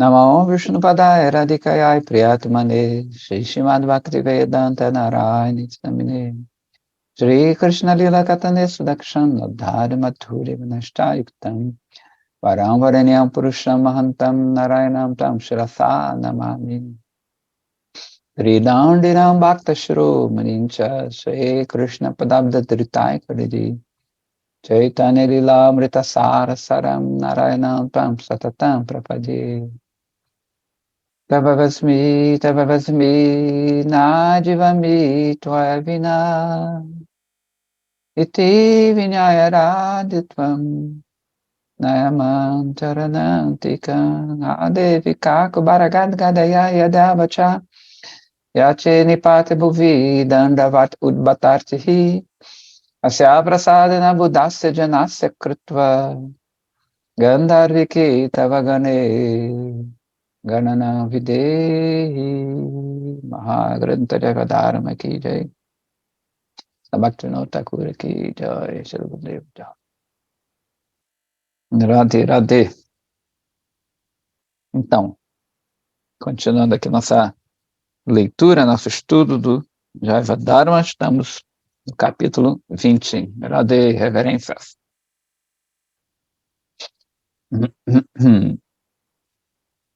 Namo Vishnupadaya Radhikaya Priyatmane Shri Srimad Bhaktivedanta Narayana Namine Shri Krishna Lila Katane Sudakshan Adhari Madhuri Vinashtayuktam Varam Varanyam Purusham Mahantam Narayanam Tam Shirasa Namami Sridandinam Bhakta Shro Manincha Shri Krishna Padabda Dhritai Kadidi Chaitanya Lila Amrita Sara Saram Narayanam Tam Satatam Prapadi Tavavasmi Nadivami Tvayavina Iti Vinyayaraditvam Nayamantaranantikam Adevika Kubaragad Gadaya Yadavacha Yache Nipate Bhuvi Dandavat Udbatartihi Asya Prasadana Buddhasya Janasya Krutva Gandharviki Tavagane Ganana Videhi Mahagranta Jagadharma Ki Jai Bhaktivinoda Thakur Ki Jai Shri Gurudev Jai Radhe Radhe. Então, continuando aqui nossa leitura, nosso estudo do Jaiva Dharma, estamos no capítulo 20. Radhe, reverências.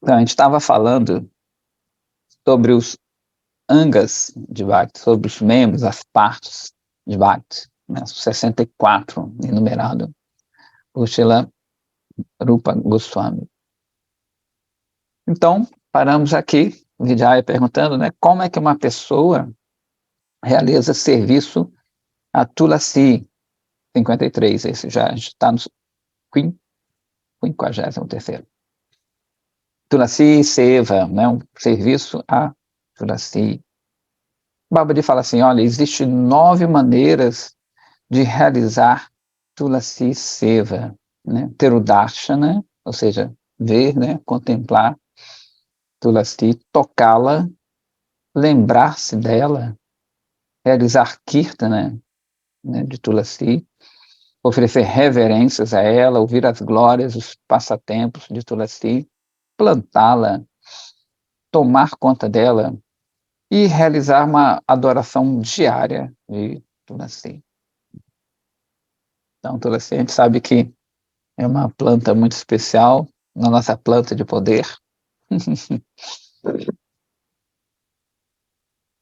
Então, a gente estava falando sobre os angas de Bhakti, sobre os membros, as partes de Bhakti, né, 64, enumerado por Srila Rupa Goswami. Então, paramos aqui, Vijaya perguntando, né, como é que uma pessoa realiza serviço a Tulasi, 53, esse já está no 53º. Tulasi Seva, né, um serviço a Tulasi. Babaji fala assim, olha, existem 9 maneiras de realizar Tulasi Seva, né, ter o darshana, ou seja, ver, né, contemplar Tulasi, tocá-la, lembrar-se dela, realizar kirtana, né, de Tulasi, oferecer reverências a ela, ouvir as glórias, os passatempos de Tulasi, plantá-la, tomar conta dela e realizar uma adoração diária de Tulasi. Então, Tulasi, a gente sabe que é uma planta muito especial, na nossa planta de poder.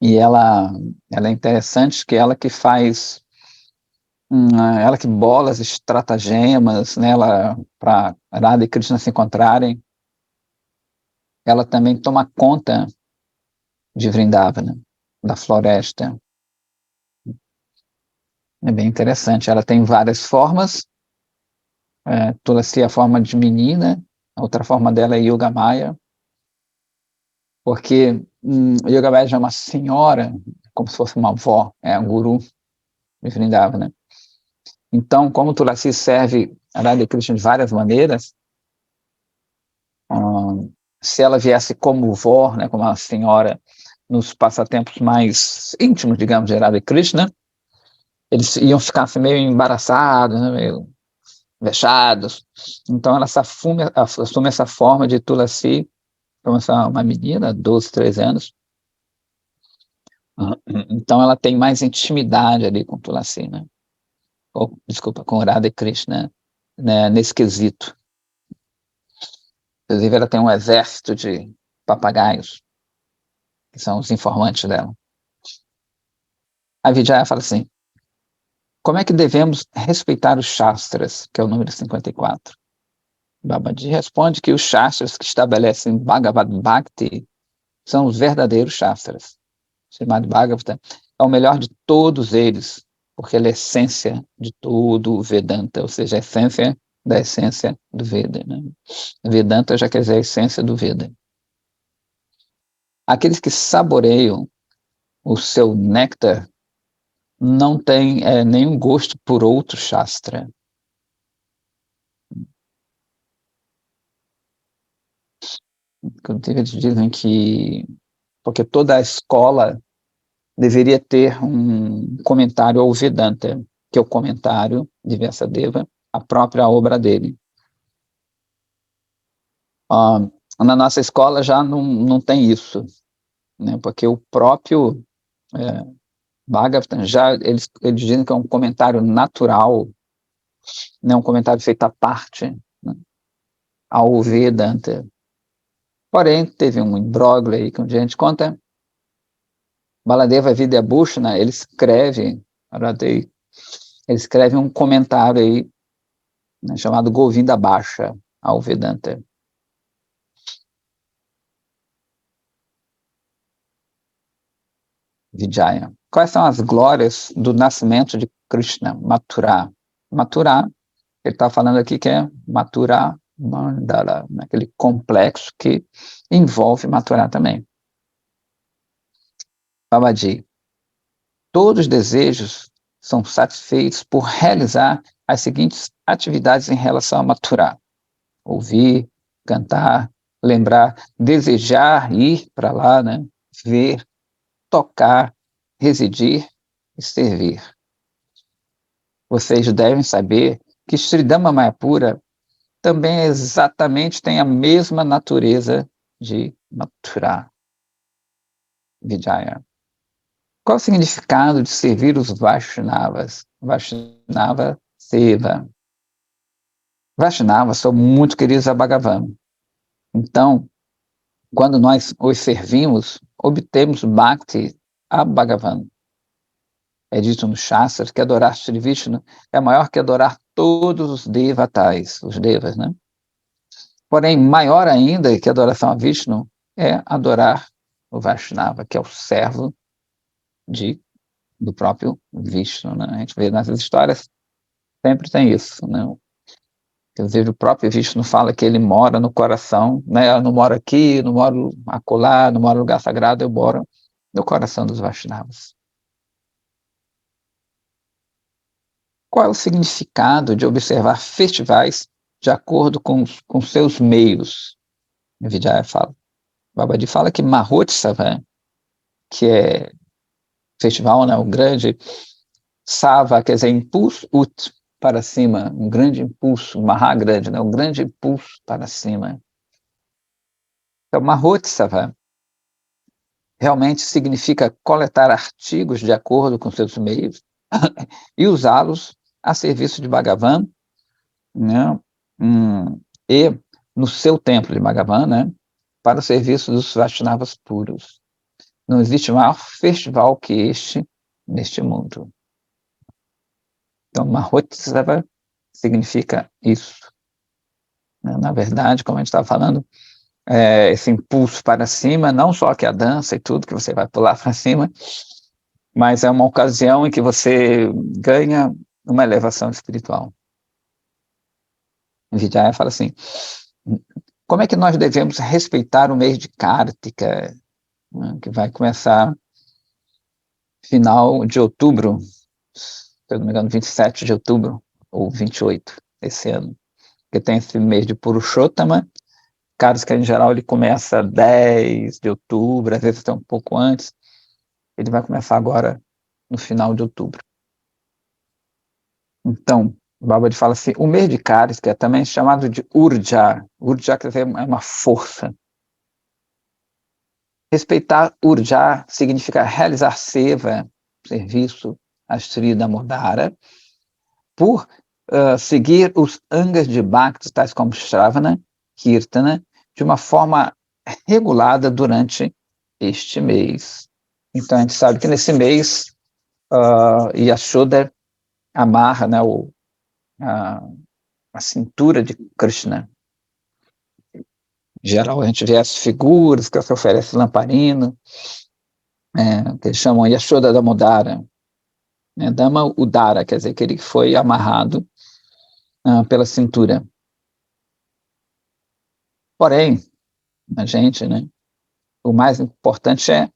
E ela é interessante, que ela que faz, ela que bola as estratagemas, né, para Radha e Krishna se encontrarem. Ela também toma conta de Vrindavana, da floresta. É bem interessante. Ela tem várias formas. Tulasi é a forma de menina, a outra forma dela é Yogamaya, porque Yogamaya já é uma senhora, como se fosse uma avó, é a guru de Vrindavana. Então, como Tulasi serve a Radha Krishna de várias maneiras, se ela viesse como vó, né, como uma senhora, nos passatempos mais íntimos, digamos, de Radha Krishna, eles iam ficar assim, meio embaraçados, né, meio vexados. Então ela assume essa forma de Tulasi, como uma menina, 12, 13 anos. Então ela tem mais intimidade ali com Tulasi, né? Desculpa, com Radha Krishna, né, nesse quesito. Inclusive ela tem um exército de papagaios, que são os informantes dela. A Vijaya fala assim, como é que devemos respeitar os Shastras, que é o número 54? Babaji responde que os Shastras que estabelecem Bhagavad Bhakti são os verdadeiros Shastras. Srimad Bhagavatam é o melhor de todos eles, porque ele é a essência de todo o Vedanta, ou seja, a essência da essência do Veda. Né? Vedanta já quer dizer a essência do Veda. Aqueles que saboreiam o seu néctar não têm nenhum gosto por outro Shastra. Inclusive, eles dizem que porque toda a escola deveria ter um comentário ao Vedanta, que é o comentário de Vyasadeva, a própria obra dele. Na nossa escola já não tem isso, né? Porque o próprio Bhagavatam, já eles dizem que é um comentário natural, né? Um comentário feito à parte, né? Ao Vedanta. Porém, teve um imbróglio aí que um dia a gente conta. Baladeva Vidyabhushana, ele escreve um comentário aí, né, chamado Govinda Bhasha ao Vedanta. Vijaya. Quais são as glórias do nascimento de Krishna? Mathura. Mathura, ele está falando aqui que é Mathura Mandala, aquele complexo que envolve Mathura também. Babaji. Todos os desejos são satisfeitos por realizar as seguintes atividades em relação a Mathura: ouvir, cantar, lembrar, desejar ir para lá, né? Ver, tocar, residir e servir. Vocês devem saber que Sridhama Mayapura também exatamente tem a mesma natureza de Mathura, Vijaya. Qual o significado de servir os Vaishnavas? Vaishnava Seva. Vaishnavas são muito queridos a Bhagavan. Então, quando nós os servimos, obtemos Bhakti a Bhagavan. É dito no Shastra que adorar Sri Vishnu é maior que adorar todos os devatais, os devas, né? Porém, maior ainda que a adoração a Vishnu é adorar o Vaishnava, que é o servo do próprio Vishnu, né? A gente vê nessas histórias, sempre tem isso, né? Quer dizer, o próprio Vishnu fala que ele mora no coração, né? Eu não moro aqui, não moro acolá, não moro no lugar sagrado, eu moro no coração dos Vaishnavas. Qual é o significado de observar festivais de acordo com seus meios? Vijaya fala. Babaji fala que Mahotsava, que é festival, né, o grande Sava, quer dizer, impulso ut, para cima, um grande impulso, Maha grande, né, um grande impulso para cima. Então, Mahotsava realmente significa coletar artigos de acordo com seus meios e usá-los a serviço de Bhagavan, né, e no seu templo de Bhagavan, né, para o serviço dos Vaishnavas puros. Não existe maior festival que este neste mundo. Então, Mahotsava significa isso. Na verdade, como a gente estava falando, esse impulso para cima, não só que a dança e tudo, que você vai pular para cima, mas é uma ocasião em que você ganha uma elevação espiritual. Vijaya fala assim, como é que nós devemos respeitar o mês de Kartika, né, que vai começar final de outubro, se eu não me engano, 27 de outubro, ou 28, esse ano, que tem esse mês de Purushottama. Kartika, em geral, ele começa 10 de outubro, às vezes até um pouco antes, ele vai começar agora no final de outubro. Então, o Babaji fala assim, o mês de Kartika é também chamado de Urja. Urja quer dizer, é uma força. Respeitar Urja significa realizar seva, serviço a Sri Damodara, por seguir os angas de Bhakti, tais como Shravana, Kirtana, de uma forma regulada durante este mês. Então, a gente sabe que nesse mês, Yashoda amarra, né, a cintura de Krishna. Em geral, a gente vê as figuras que se oferece lamparina, que eles chamam Yashoda Damodara, né, Dama Udara, quer dizer que ele foi amarrado pela cintura. Porém, a gente, né, o mais importante é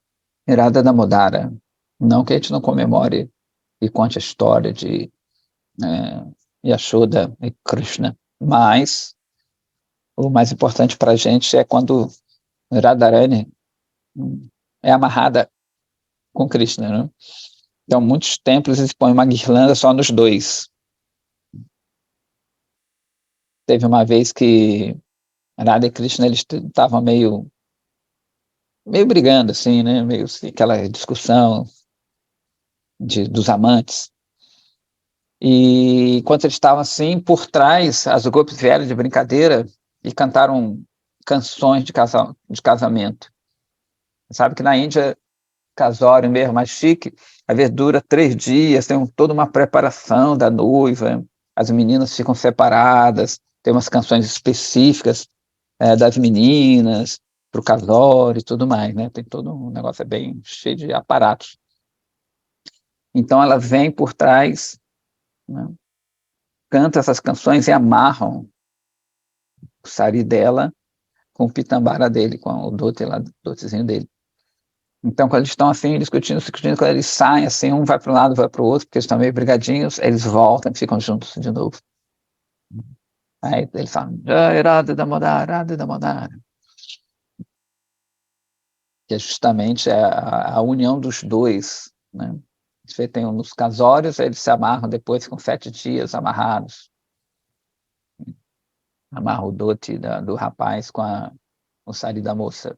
Irada Damodara, não que a gente não comemore e conte a história de Yashoda e Krishna, mas o mais importante para a gente é quando Radharani é amarrada com Krishna, né? Então, muitos templos eles põem uma guirlanda só nos dois. Teve uma vez que Radha e Krishna, eles estavam meio brigando, assim, né? Meio assim, aquela discussão dos amantes. E enquanto eles estavam assim, por trás, as gopis vieram de brincadeira e cantaram canções de casamento. Sabe que na Índia, casório mesmo, mais chique, às vezes dura 3 dias, tem toda uma preparação da noiva, as meninas ficam separadas, tem umas canções específicas das meninas, para o casório e tudo mais, né? Tem todo um negócio bem cheio de aparatos. Então ela vem por trás, né? Canta essas canções e amarram o sari dela com o pitambara dele, com o dote lá, dotezinho dele. Então, quando eles estão assim, discutindo, quando eles saem, assim, um vai para um lado, vai para o outro, porque eles estão meio brigadinhos, eles voltam e ficam juntos de novo. Aí eles falam, Radha Damodara, que é justamente a união dos dois, né? Você tem nos casórios, eles se amarram depois com 7 dias amarrados. Amarra o dote do rapaz com o sari da moça.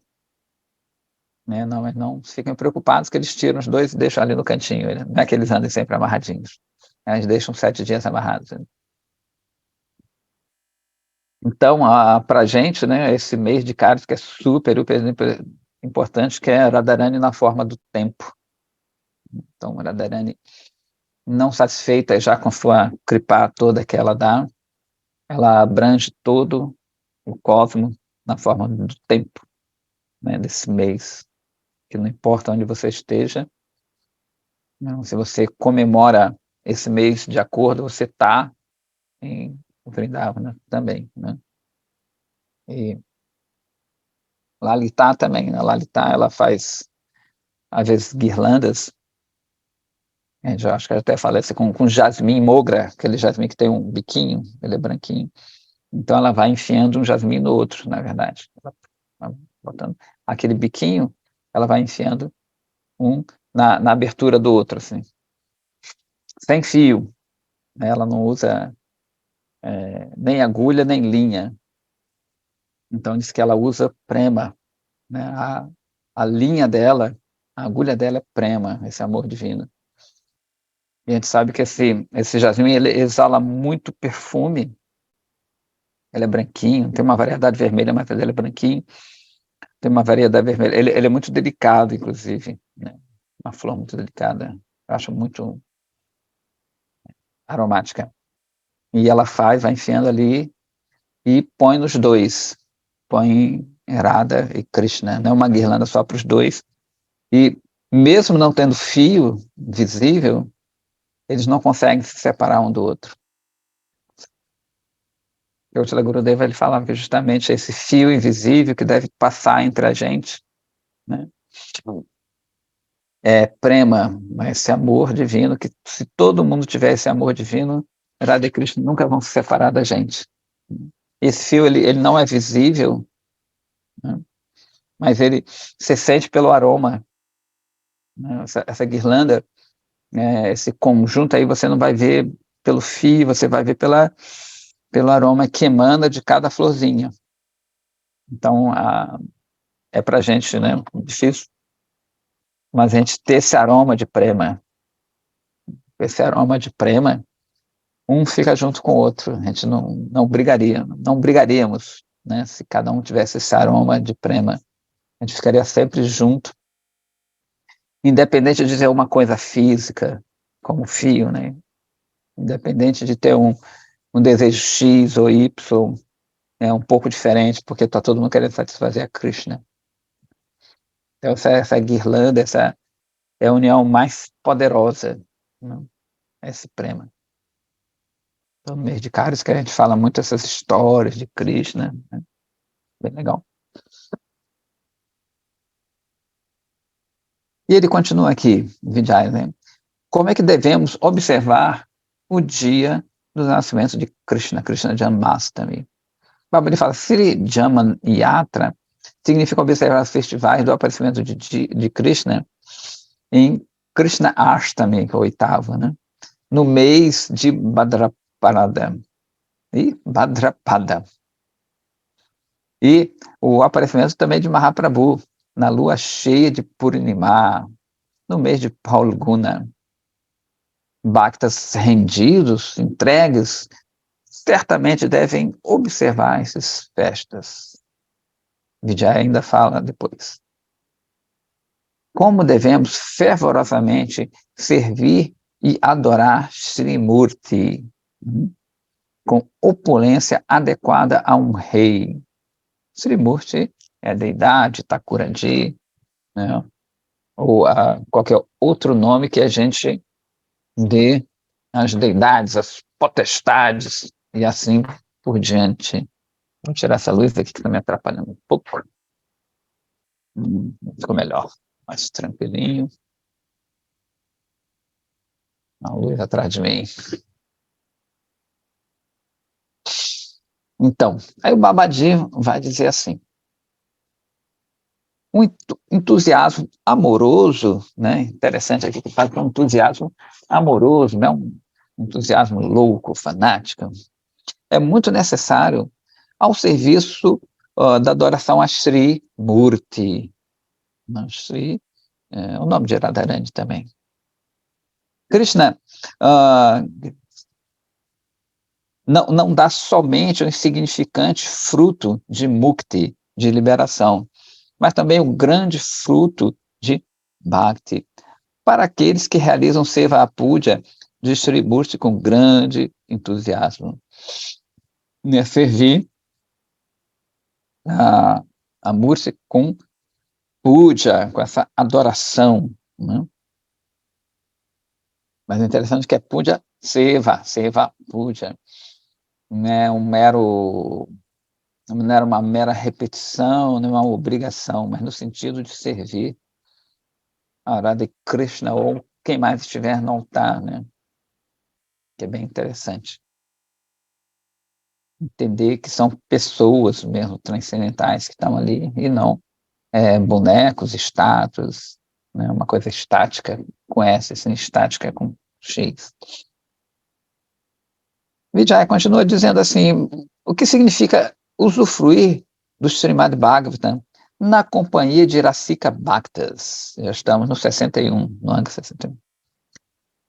Né? Não, mas não fiquem preocupados que eles tiram os dois e deixam ali no cantinho. Não é que eles andem sempre amarradinhos. Eles deixam 7 dias amarrados. Então, para a gente, né, esse mês de Cálice, que é super, super importante, que é Radharani na forma do tempo. Então, Radharani, não satisfeita já com sua kripa toda que ela dá, ela abrange todo o cosmos na forma do tempo, né, desse mês, que não importa onde você esteja, né, se você comemora esse mês de acordo, você está em Vrindavana também, né? E Lalita também, né? Lalita, ela faz, às vezes, guirlandas, já acho que ela até fala assim, com jasmim mogra, aquele jasmim que tem um biquinho, ele é branquinho. Então ela vai enfiando um jasmim no outro, na verdade. Ela vai botando aquele biquinho, ela vai enfiando um na abertura do outro, assim. Sem fio, né? Ela não usa nem agulha, nem linha. Então diz que ela usa prema, né? A linha dela, a agulha dela é prema, esse amor divino. E a gente sabe que esse jasmim, ele exala muito perfume, ele é branquinho, tem uma variedade vermelha, mas ele é branquinho, tem uma variedade vermelha, ele é muito delicado, inclusive, né? Uma flor muito delicada, eu acho muito aromática. E ela vai enfiando ali e põe nos dois, põe Radha e Krishna, não é uma guirlanda só para os dois, e mesmo não tendo fio visível, eles não conseguem se separar um do outro. O Tila Gurudeva, ele falava que justamente esse fio invisível que deve passar entre a gente, né? É prema, esse amor divino, que se todo mundo tiver esse amor divino, Radha e Krishna nunca vão se separar da gente. Esse fio, ele não é visível, né? Mas ele se sente pelo aroma, né? Essa guirlanda, esse conjunto aí, você não vai ver pelo fio, você vai ver pelo aroma que emana de cada florzinha. Então, é para a gente, né, difícil, mas a gente ter esse aroma de prema, um fica junto com o outro, a gente não brigaríamos, né, se cada um tivesse esse aroma de prema, a gente ficaria sempre junto, independente de ter uma coisa física, como fio, né, independente de ter um desejo X ou Y, um pouco diferente, porque está todo mundo querendo satisfazer a Krishna. Então, essa guirlanda, essa é a união mais poderosa, né? Esse prema. Então, no mês de Cálice que a gente fala muito essas histórias de Krishna, né? Bem legal. E ele continua aqui, Vijay, né? Como é que devemos observar o dia do nascimento de Krishna, Krishna Janmastami? Baba, ele fala, Sri Jaman Yatra significa observar os festivais do aparecimento de Krishna em Krishna Ashtami, que é o 8º, né? No mês de Bhadrapada. E Bhadrapada. E o aparecimento também de Mahaprabhu, na lua cheia de Purnima, no mês de Paulguna. Bhaktas rendidos, entregues, certamente devem observar essas festas. Vijaya ainda fala depois. Como devemos fervorosamente servir e adorar Srimurti, com opulência adequada a um rei. Srimurti é a deidade, Thakuradi, né? Ou qualquer outro nome que a gente dê às deidades, às potestades, e assim por diante. Vou tirar essa luz aqui que está me atrapalhando um pouco. Ficou melhor, mais tranquilinho. A luz atrás de mim. Então, aí o Babaji vai dizer assim: um entusiasmo amoroso, né? Interessante aqui que fala que é um entusiasmo amoroso, não é um entusiasmo louco, fanático. É muito necessário ao serviço da adoração a Sri Murti. Sri é o nome de Radharani também. Krishna não dá somente o insignificante fruto de mukti, de liberação, mas também o grande fruto de bhakti, para aqueles que realizam seva puja de Sri Murti com grande entusiasmo. Servir a Murti com puja, com essa adoração, né? Mas é interessante que é puja seva puja, não é não era uma mera repetição, não é uma obrigação, mas no sentido de servir a Radha Krishna ou quem mais estiver no altar, né? Que é bem interessante. Entender que são pessoas mesmo transcendentais que estão ali e não bonecos, estátuas, né? Uma coisa estática com S, assim, estática com X. Vijaya continua dizendo assim: o que significa usufruir do Srimad Bhagavatam na companhia de Rasika Bhaktas. Já estamos no 61, no ano 61.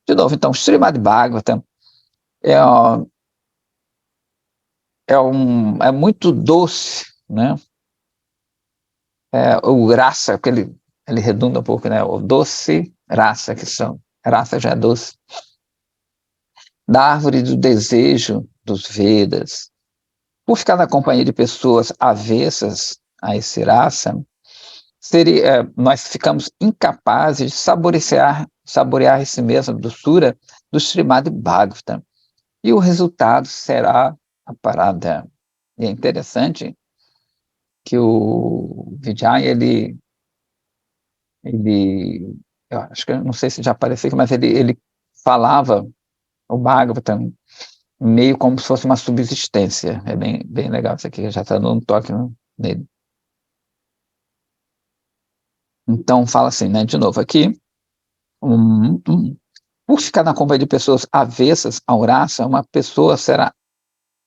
De novo, então, Srimad Bhagavatam é muito doce, né? O rasa, porque ele redunda um pouco, né? O doce rasa, que são, rasa já é doce. Da árvore do desejo dos Vedas. Por ficar na companhia de pessoas avessas a esse rasa, nós ficamos incapazes de saborear esse mesmo doçura do Srimad Bhagavatam. E o resultado será a parada. E é interessante que o Vijay, eu acho que, não sei se já apareceu aqui, mas ele falava o Bhagavatam meio como se fosse uma subsistência. É bem legal isso aqui, já está dando um toque nele. Então, fala assim, né, de novo aqui, por ficar na companhia de pessoas avessas ao rasa, uma pessoa será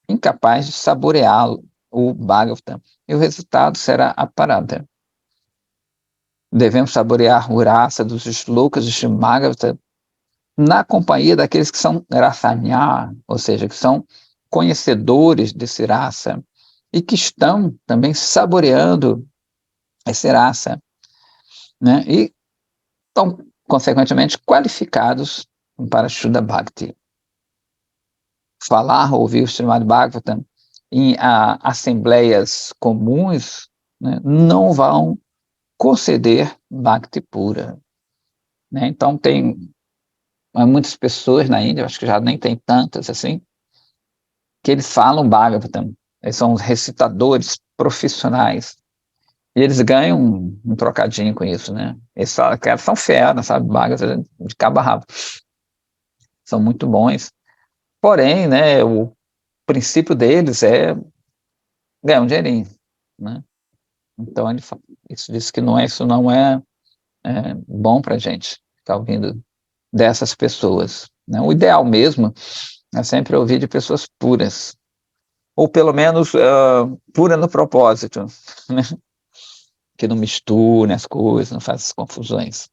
incapaz de saboreá-lo, o Bhagavatam, e o resultado será a parada. Devemos saborear o rasa dos shlokas de Bhagavatam na companhia daqueles que são rasanya, ou seja, que são conhecedores desse rasa, e que estão também saboreando esse rasa, né? E estão, consequentemente, qualificados para Shuddha Bhakti. Falar, ouvir o Srimad Bhagavatam em assembleias comuns, né, não vão conceder Bhakti pura. Né? Então, tem muitas pessoas na Índia, acho que já nem tem tantas assim, que eles falam Bhagavatam. Eles são recitadores profissionais. E eles ganham um trocadinho com isso, né? Eles falam que são feras, sabe? Bhagavatam de cabo a rabo. São muito bons. Porém, né, o princípio deles é ganhar um dinheirinho, né? Então, isso diz que isso não é bom para a gente ficar ouvindo dessas pessoas. Né? O ideal mesmo é sempre ouvir de pessoas puras, ou pelo menos pura no propósito, né? Que não misture as coisas, não faz as confusões.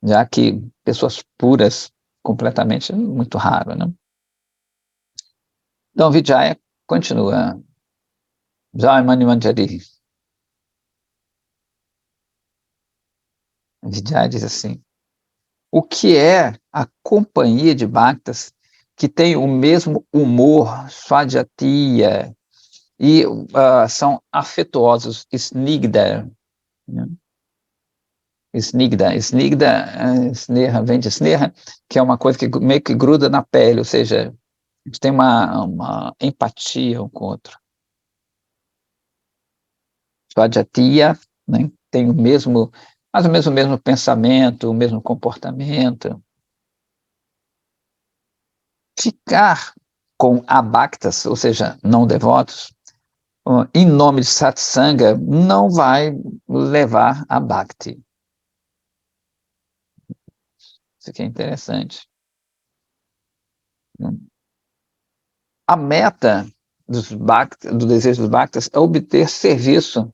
Já que pessoas puras completamente é muito raro, né? Então, Vijaya continua. Jai Mani Manjari. Vijaya diz assim: o que é a companhia de Bhaktas que tem o mesmo humor, Swadhyatiya, e são afetuosos, Snigdha, né? Sneha, vem de Sneha, que é uma coisa que meio que gruda na pele, ou seja, a gente tem uma empatia um com o outro. Swadhyatiya, né, tem o mesmo, mais ou menos o mesmo pensamento, o mesmo comportamento. Ficar com abhaktas, ou seja, não devotos, em nome de satsanga, não vai levar a bhakti. Isso aqui é interessante. A meta do desejo dos bhaktas é obter serviço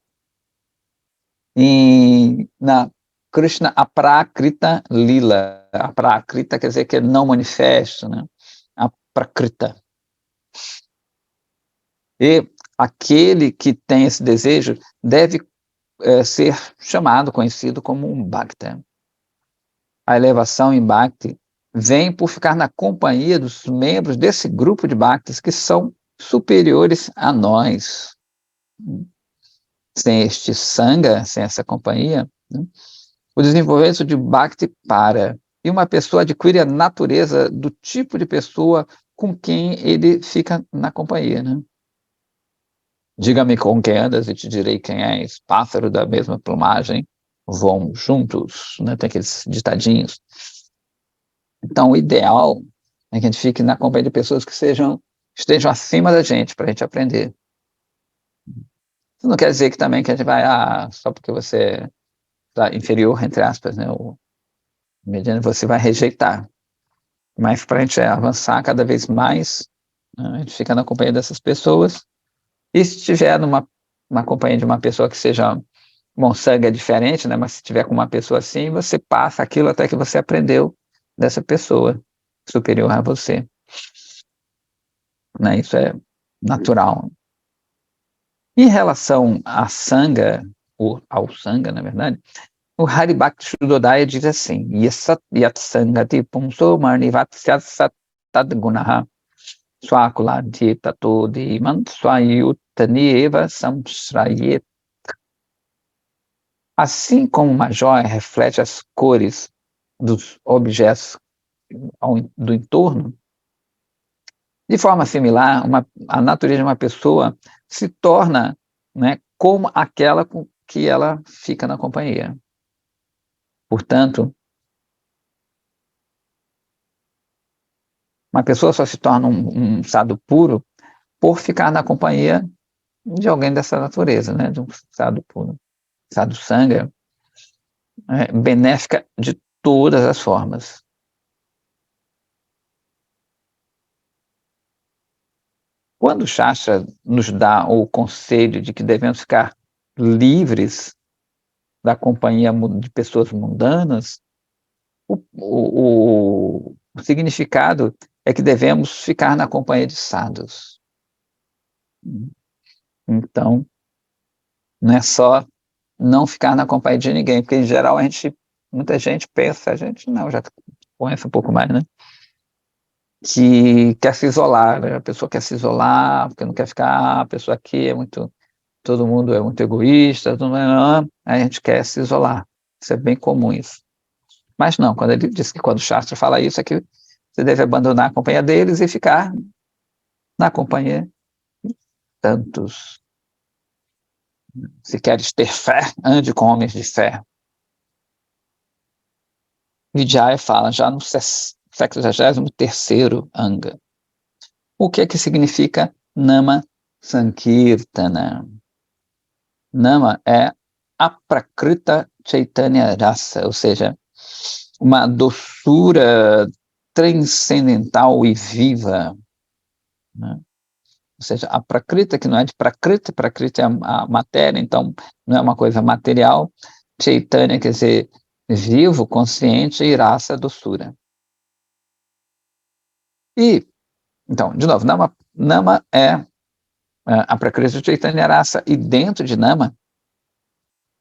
na Krishna Aprakrita Lila. Aprakrita quer dizer que é não manifesto, né? Aprakrita. E aquele que tem esse desejo deve ser chamado, conhecido como um bhakta. A elevação em bhakti vem por ficar na companhia dos membros desse grupo de bhaktas que são superiores a nós. Sem este sangha, sem essa companhia, né, o desenvolvimento de bhakti para, e uma pessoa adquire a natureza do tipo de pessoa com quem ele fica na companhia, né? Diga-me com quem andas e te direi quem és. Pássaro da mesma plumagem voam juntos, né? Tem aqueles ditadinhos. Então, o ideal é que a gente fique na companhia de pessoas que estejam acima da gente, para a gente aprender. Isso não quer dizer que também que a gente vai, só porque você está inferior, entre aspas, né? O mediano, você vai rejeitar. Mas para a gente avançar cada vez mais, né, a gente fica na companhia dessas pessoas. E se estiver numa companhia de uma pessoa que seja, bom, sangue é diferente, né? Mas se estiver com uma pessoa assim, você passa aquilo até que você aprendeu dessa pessoa superior a você. Né? Isso é natural. Em relação à sanga, ou ao sanga, na verdade, o Haribhakti Shuddhodaya diz assim: Yat sangati pumso marnivatsyat tadgunaha swakuladi tato diman swayutani eva samshrayet. Assim como uma joia reflete as cores dos objetos do entorno, de forma similar, a natureza de uma pessoa se torna, né, como aquela com que ela fica na companhia. Portanto, uma pessoa só se torna um sadhu puro por ficar na companhia de alguém dessa natureza, né, de um sadhu puro. Sadhu sangha é benéfica de todas as formas. Quando o Shastra nos dá o conselho de que devemos ficar livres da companhia de pessoas mundanas, o significado é que devemos ficar na companhia de sadhus. Então, não é só não ficar na companhia de ninguém, porque em geral muita gente pensa, a gente não, já conhece um pouco mais, né? Que quer se isolar, né? A pessoa quer se isolar, porque não quer ficar, a pessoa aqui todo mundo é muito egoísta, a gente quer se isolar. Isso é bem comum isso. Mas não, quando ele diz que quando o Shastra fala isso, é que você deve abandonar a companhia deles e ficar na companhia de tantos. Se queres ter fé, ande com homens de fé. Vijaya fala já no 63º Anga. O que é que significa Nama Sankirtana? Nama é Aprakrita Chaitanya Rasa, ou seja, uma doçura transcendental e viva, né? ou seja, a prakriti, que não é de prakriti, prakriti é a matéria, então não é uma coisa material. Chaitanya quer dizer vivo, consciente, e rasa, doçura. E, então, de novo, Nama é a prakriti Chaitanya rasa, e dentro de Nama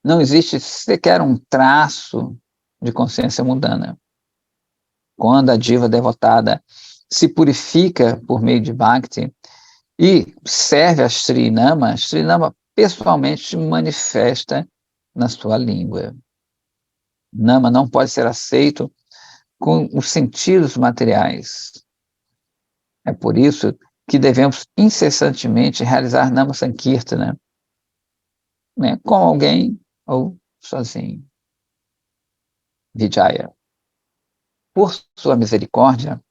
não existe sequer um traço de consciência mundana. Quando a diva devotada se purifica por meio de Bhakti e serve a Srinama pessoalmente manifesta na sua língua. Nama não pode ser aceito com os sentidos materiais. É por isso que devemos incessantemente realizar Nama Sankirtana, né, com alguém ou sozinho. Vijaya. Por sua misericórdia,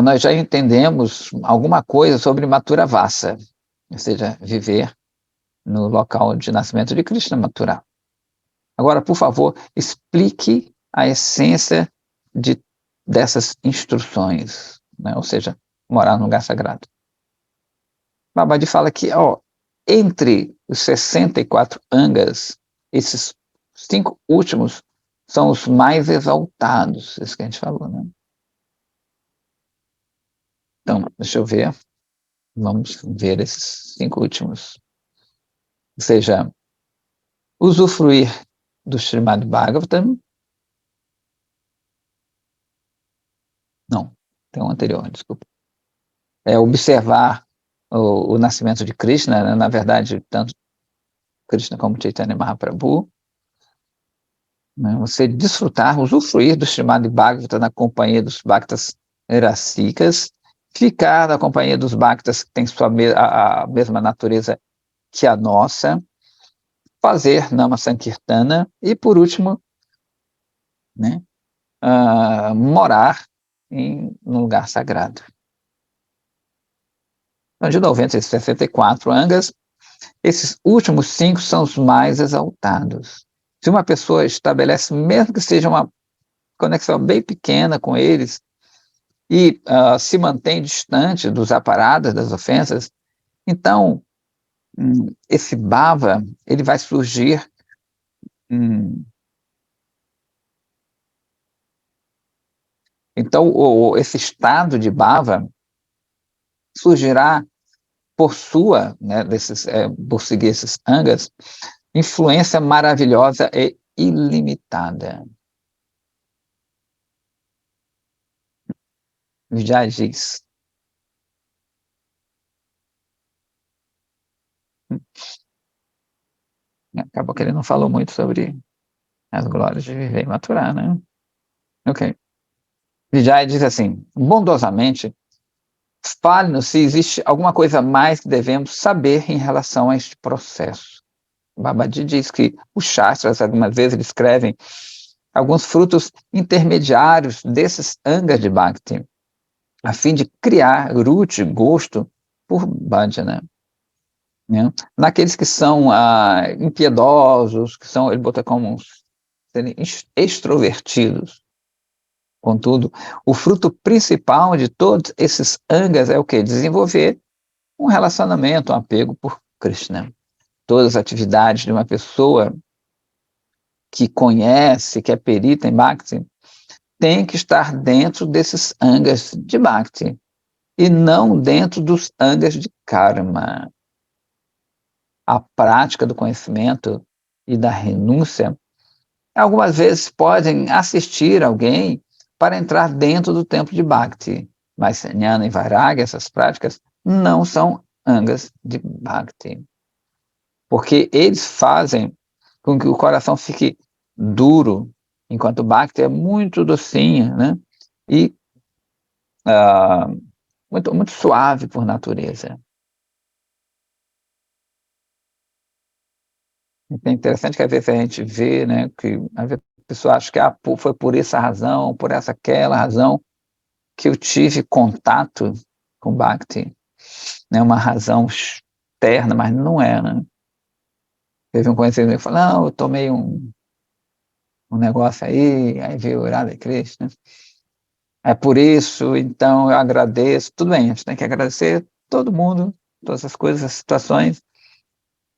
nós já entendemos alguma coisa sobre Mathura Vasa, ou seja, viver no local de nascimento de Krishna, Mathura. Agora, por favor, explique a essência dessas instruções, né? Ou seja, morar no lugar sagrado. Babaji fala que, entre os 64 angas, esses 5 últimos são os mais exaltados, isso que a gente falou, né? Então, deixa eu ver. Vamos ver esses 5 últimos. Ou seja, usufruir do Srimad Bhagavatam. Não, tem um anterior, desculpa. É observar o nascimento de Krishna, né? Na verdade, tanto Krishna como Chaitanya Mahaprabhu. Né? Você desfrutar, usufruir do Srimad Bhagavatam na companhia dos Bhaktas Rasikas, ficar na companhia dos Bhaktas que têm a mesma natureza que a nossa, fazer Nama Sankirtana e, por último, né, morar num lugar sagrado. Então, de 964 angas, esses últimos 5 são os mais exaltados. Se uma pessoa estabelece, mesmo que seja uma conexão bem pequena com eles, e se mantém distante dos aparados, das ofensas, então esse bhava, ele vai surgir então esse estado de bhava surgirá por né, por seguir esses angas, influência maravilhosa e ilimitada. Já diz. Acabou que ele não falou muito sobre as glórias de viver e maturar, né? Ok. Vijay diz assim, bondosamente, fale-nos se existe alguma coisa mais que devemos saber em relação a este processo. Babaji diz que os Shastras, algumas vezes, eles escrevem alguns frutos intermediários desses angas de Bhakti, a fim de criar ruti, gosto, por bhajana. Né? Naqueles que são impiedosos, que são, ele bota como serem extrovertidos. Contudo, o fruto principal de todos esses angas é o quê? Desenvolver um relacionamento, um apego por Krishna. Todas as atividades de uma pessoa que conhece, que é perita em Bhakti, tem que estar dentro desses angas de Bhakti e não dentro dos angas de Karma. A prática do conhecimento e da renúncia algumas vezes podem assistir alguém para entrar dentro do templo de Bhakti, mas Jnana e Vairagya, essas práticas, não são angas de Bhakti, porque eles fazem com que o coração fique duro, enquanto o Bhakti é muito docinho, né? E muito, muito suave por natureza. É interessante que às vezes a gente vê, né, que às vezes a pessoa acha que foi por essa razão, por aquela razão que eu tive contato com Bhakti, né, uma razão externa, mas não é, né? Teve um conhecido que falou, não, eu tomei um negócio aí veio o Radha Krishna. É por isso, então eu agradeço. Tudo bem, a gente tem que agradecer todo mundo, todas as coisas, as situações,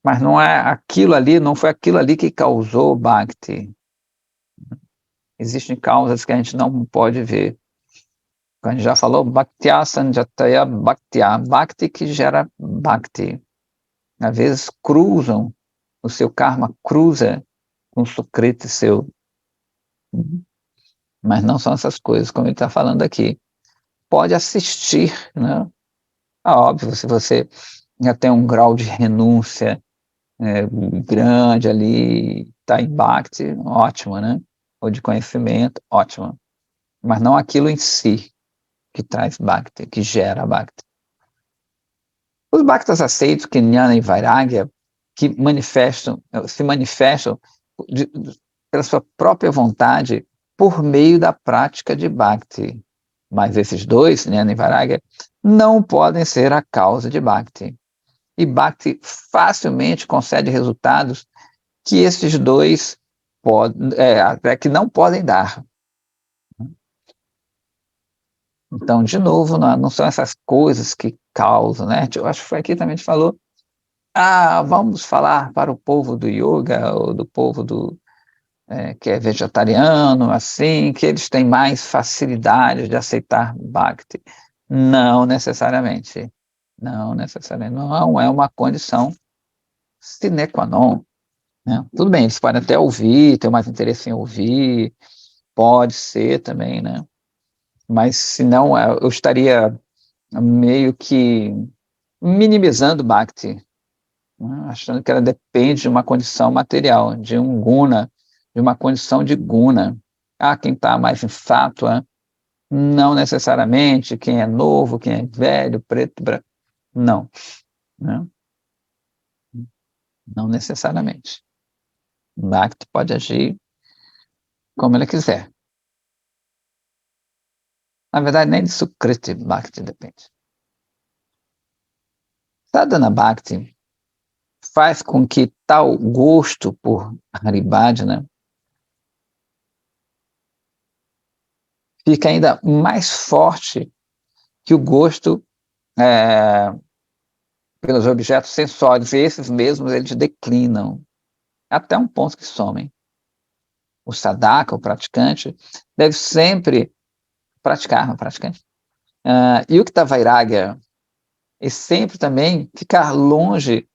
mas não é aquilo ali, não foi aquilo ali que causou o Bhakti. Existem causas que a gente não pode ver. A gente já falou, Bhaktya Sanjataya Bhaktya, Bhakti que gera Bhakti. Às vezes cruzam, o seu karma cruza com o sukriti seu. Mas não são essas coisas, como ele está falando aqui. Pode assistir, né? Óbvio, se você já tem um grau de renúncia grande ali, está em Bhakti, ótimo, né? Ou de conhecimento, ótimo. Mas não aquilo em si que traz Bhakti, que gera Bhakti. Os Bhaktas aceitam que Jnana e Vairagya, que se manifestam de, pela sua própria vontade por meio da prática de Bhakti. Mas esses dois, Jnana e Vairagya, não podem ser a causa de Bhakti. E Bhakti facilmente concede resultados que esses dois até que não podem dar. Então, de novo, não são essas coisas que causam, né? Eu acho que foi aqui também a gente falou, vamos falar para o povo do yoga, ou do povo que é vegetariano, assim, que eles têm mais facilidade de aceitar Bhakti. Não necessariamente. Não necessariamente. Não é uma condição sine qua non. Né? Tudo bem, eles podem até ouvir, ter mais interesse em ouvir, pode ser também, né? Mas se não, eu estaria meio que minimizando Bhakti, né? Achando que ela depende de uma condição material, de um guna, de uma condição de guna. Quem está mais em sáttva, não necessariamente, quem é novo, quem é velho, preto, branco, não, né? Não necessariamente. Bhakti pode agir como ele quiser. Na verdade, nem de Sukriti Bhakti depende. Sadhana Bhakti faz com que tal gosto por Haribhajana fique ainda mais forte que o gosto pelos objetos sensórios. E esses mesmos, eles declinam até um ponto que somem. O sadhaka, o praticante, deve sempre praticar, o praticante. Yukta Vairagya, e sempre também ficar longe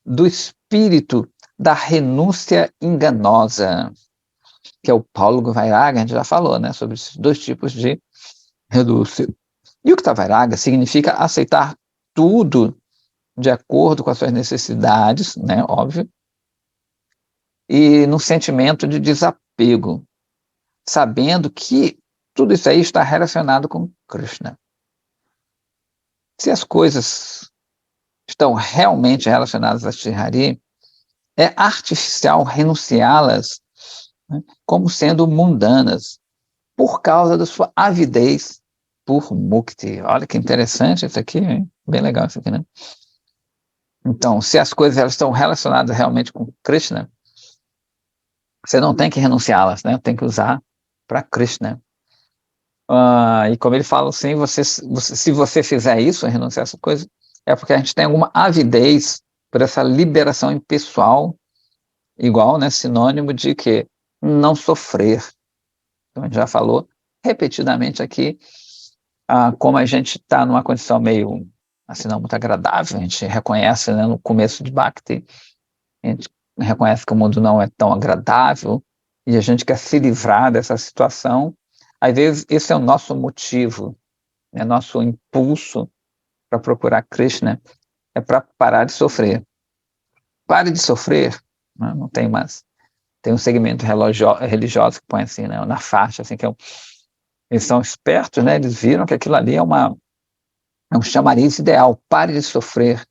do espírito da renúncia enganosa, que é o Paulo Vairagya, a gente já falou, né, sobre esses dois tipos de renúncia. Yukta Vairagya significa aceitar tudo de acordo com as suas necessidades, né, óbvio, e no sentimento de desapego, sabendo que tudo isso aí está relacionado com Krishna. Se as coisas estão realmente relacionadas a Shri Hari, é artificial renunciá-las, né, como sendo mundanas, por causa da sua avidez por mukti. Olha que interessante isso aqui, hein? Bem legal isso aqui, né? Então, se as coisas elas estão relacionadas realmente com Krishna, você não tem que renunciá-las, né? Tem que usar para Krishna. E como ele fala assim, se você fizer isso, renunciar a essa coisa, é porque a gente tem alguma avidez por essa liberação impessoal, igual, né? Sinônimo de que não sofrer. Então, a gente já falou repetidamente aqui, como a gente está numa condição meio, assim, não muito agradável, a gente reconhece, né, no começo de Bhakti, a gente reconhece que o mundo não é tão agradável e a gente quer se livrar dessa situação. Às vezes, esse é o nosso motivo, né, nosso impulso para procurar Krishna, é para parar de sofrer. Pare de sofrer, né, não tem mais. Tem um segmento religioso que põe assim, né, na faixa, assim, que eles são espertos, né, eles viram que aquilo ali é um chamariz ideal. Pare de sofrer,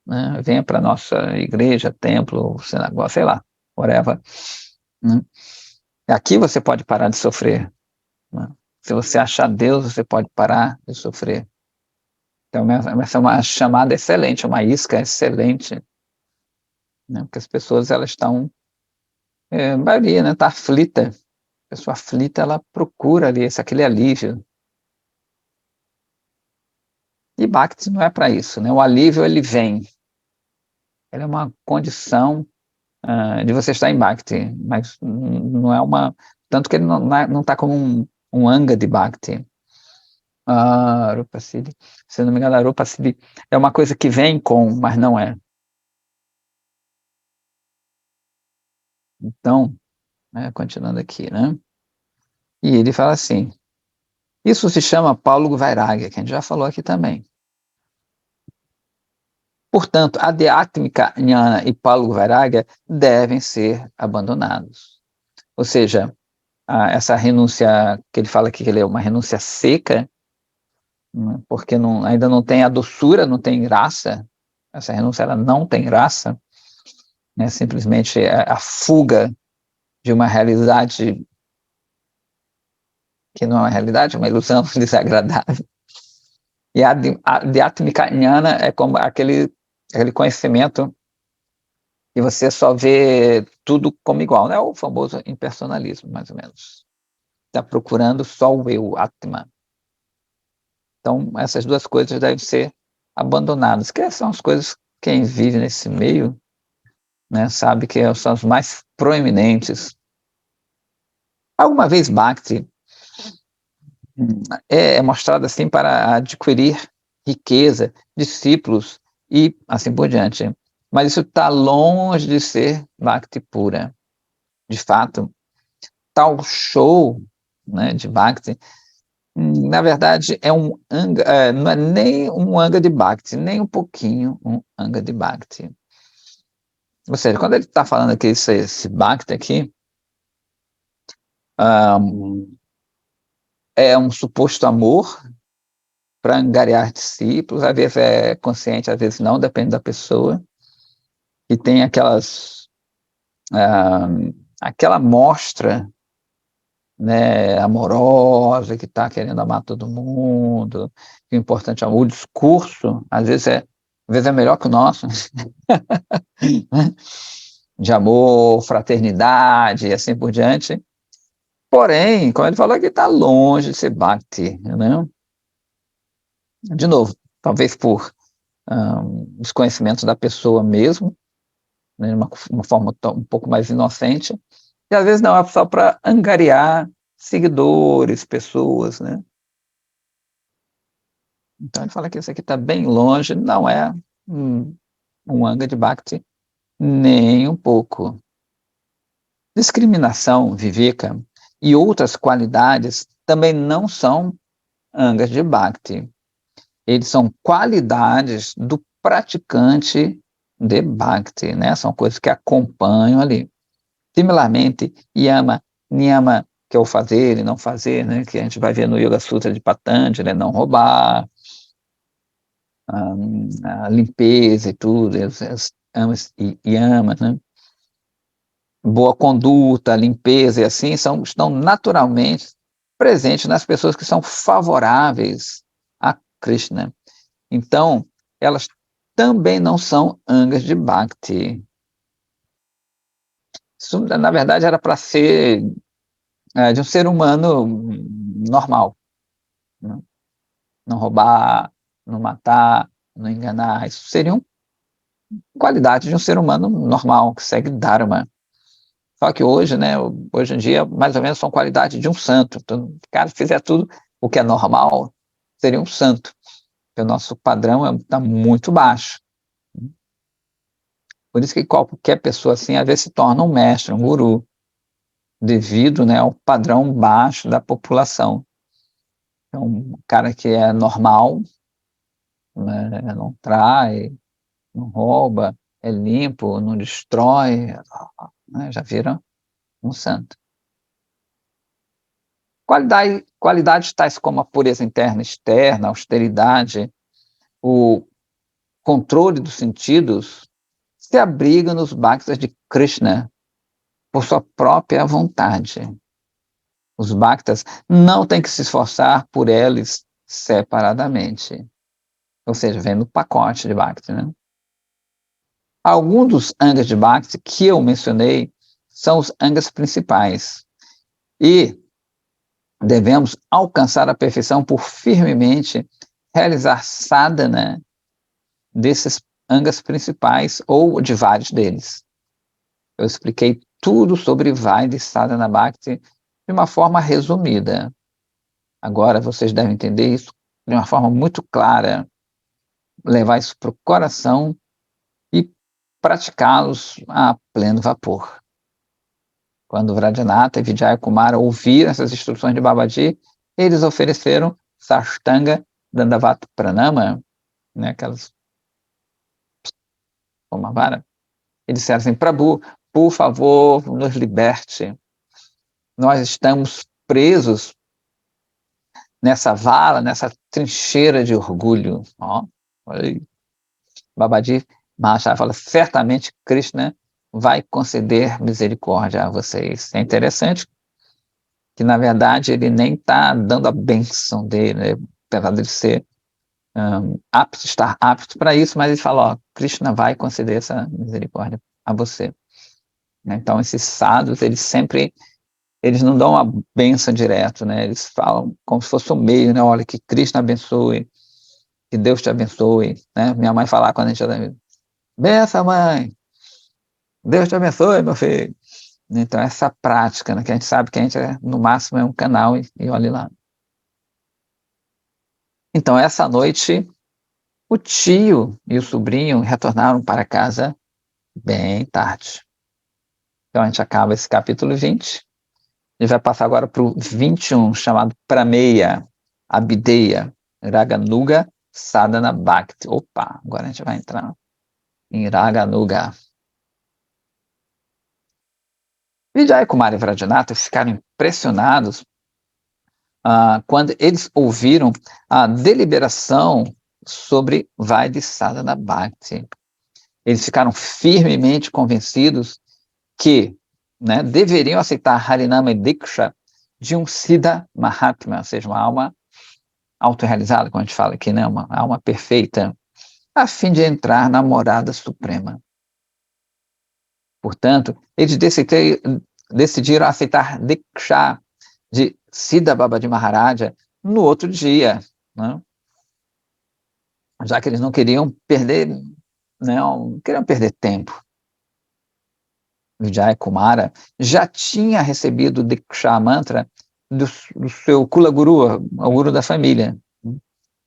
né, venha para a nossa igreja, templo, sinagoga, sei lá, whatever. Né? Aqui você pode parar de sofrer. Né? Se você achar Deus, você pode parar de sofrer. Então, essa é uma chamada excelente, uma isca excelente, né? Porque as pessoas, elas estão, a maioria, né, está aflita. A pessoa aflita, ela procura ali aquele alívio, E Bhakti não é para isso, né? O alívio, ele vem. Ele é uma condição de você estar em Bhakti, mas não é uma... Tanto que ele não está como um anga de Bhakti. Rupa Siddhi, se eu não me engano, a Rupa Siddhi é uma coisa que vem com, mas não é. Então, continuando aqui, né? E ele fala assim, isso se chama Paulo Vairagya, que a gente já falou aqui também. Portanto, a Adhyatmika Jnana e Paulo Vairagya devem ser abandonados. Ou seja, essa renúncia, que ele fala que ele é uma renúncia seca, né, porque ainda não tem a doçura, não tem graça, essa renúncia ela não tem graça, né, simplesmente a fuga de uma realidade que não é uma realidade, uma ilusão desagradável. E a Adhyatmika Jnana é como aquele conhecimento que você só vê tudo como igual, né? O famoso impersonalismo, mais ou menos. Está procurando só o eu, Atma. Então, essas duas coisas devem ser abandonadas, que são as coisas que quem vive nesse meio, né, sabe que são as mais proeminentes. Alguma vez Bhakti é mostrado assim para adquirir riqueza, discípulos e assim por diante. Mas isso está longe de ser Bhakti pura. De fato, tal show, né, de Bhakti, na verdade, não é nem um anga de Bhakti, nem um pouquinho um anga de Bhakti. Ou seja, quando ele está falando aqui, esse Bhakti aqui, é um suposto amor para angariar discípulos, às vezes é consciente, às vezes não, depende da pessoa, e tem aquela mostra, né, amorosa, que está querendo amar todo mundo, que o importante é o discurso, às vezes é melhor que o nosso, de amor, fraternidade e assim por diante. Porém, como ele falou, que está longe de ser Bhakti, né? De novo, talvez por desconhecimento da pessoa mesmo, né, uma forma um pouco mais inocente, e às vezes não, é só para angariar seguidores, pessoas, né? Então ele fala que isso aqui está bem longe, não é um anga de Bhakti, nem um pouco. Discriminação, viveka e outras qualidades também não são angas de Bhakti. Eles são qualidades do praticante de Bhakti, né? São coisas que acompanham ali. Similarmente, yama, niyama, que é o fazer e não fazer, né? Que a gente vai ver no Yoga Sutra de Patanjali, não roubar, a limpeza e tudo, as amas e yamas, né? Boa conduta, limpeza e assim, estão naturalmente presentes nas pessoas que são favoráveis a Krishna. Então, elas também não são angas de Bhakti. Isso, na verdade, era para ser de um ser humano normal. Né? Não roubar, não matar, não enganar. Isso seriam qualidades de um ser humano normal, que segue Dharma. Só que hoje, né, hoje em dia, mais ou menos são qualidades de um santo. Então, se o cara fizer tudo o que é normal, seria um santo. Porque o nosso padrão está muito baixo. Por isso que qualquer pessoa assim, às vezes se torna um mestre, um guru, devido, né, ao padrão baixo da população. Então, um cara que é normal, né, não trai, não rouba, é limpo, não destrói, né, já vira um santo. Qualidades tais como a pureza interna e externa, a austeridade, o controle dos sentidos, se abrigam nos bhaktas de Krishna por sua própria vontade. Os bhaktas não têm que se esforçar por eles separadamente. Ou seja, vem no pacote de bhakti, né? Alguns dos angas de bhakti que eu mencionei são os angas principais. E devemos alcançar a perfeição por firmemente realizar sadhana desses angas principais ou de vários deles. Eu expliquei tudo sobre Vaidhi Sadhana Bhakti de uma forma resumida. Agora vocês devem entender isso de uma forma muito clara, levar isso para o coração e praticá-los a pleno vapor. Quando Vradyanatha e Vijaya Kumara ouviram essas instruções de Babaji, eles ofereceram Sashtanga Dandavata Pranama, né, aquelas uma vara. Eles disseram assim: Prabhu, por favor, nos liberte. Nós estamos presos nessa vala, nessa trincheira de orgulho. Ó, Babaji Maharaj fala: certamente Krishna vai conceder misericórdia a vocês. É interessante que, na verdade, ele nem está dando a bênção dele, né? Apesar de ser estar apto para isso, mas ele fala: ó, Krishna vai conceder essa misericórdia a você. Então, esses sadhus, eles não dão uma bênção direto, né? Eles falam como se fosse um meio, né? Olha, que Krishna abençoe, que Deus te abençoe, né? Minha mãe falava quando a gente era benção, mãe, Deus te abençoe, meu filho. Então, essa prática, né? Que a gente sabe que a gente, no máximo, é um canal e olhe lá. Então, essa noite, o tio e o sobrinho retornaram para casa bem tarde. Então, a gente acaba esse capítulo 20. A gente vai passar agora para o 21, chamado Prameya, Abhideya, Raganuga, Sadhana Bhakti. Opa, agora a gente vai entrar em Raganuga. Vijaya Kumara e Vradyanatha ficaram impressionados quando eles ouviram a deliberação sobre Vaidhi Sadhana Bhakti. Eles ficaram firmemente convencidos que, né, deveriam aceitar Harinama e Diksha de um Siddha Mahatma, ou seja, uma alma autorrealizada, como a gente fala aqui, né, uma alma perfeita, a fim de entrar na morada suprema. Portanto, eles decidiram aceitar Diksha de Siddha Babaji Maharaja no outro dia, né, já que eles não queriam perder, não queriam perder tempo. Vijaya Kumara já tinha recebido o Diksha Mantra do seu Kula Guru, o guru da família,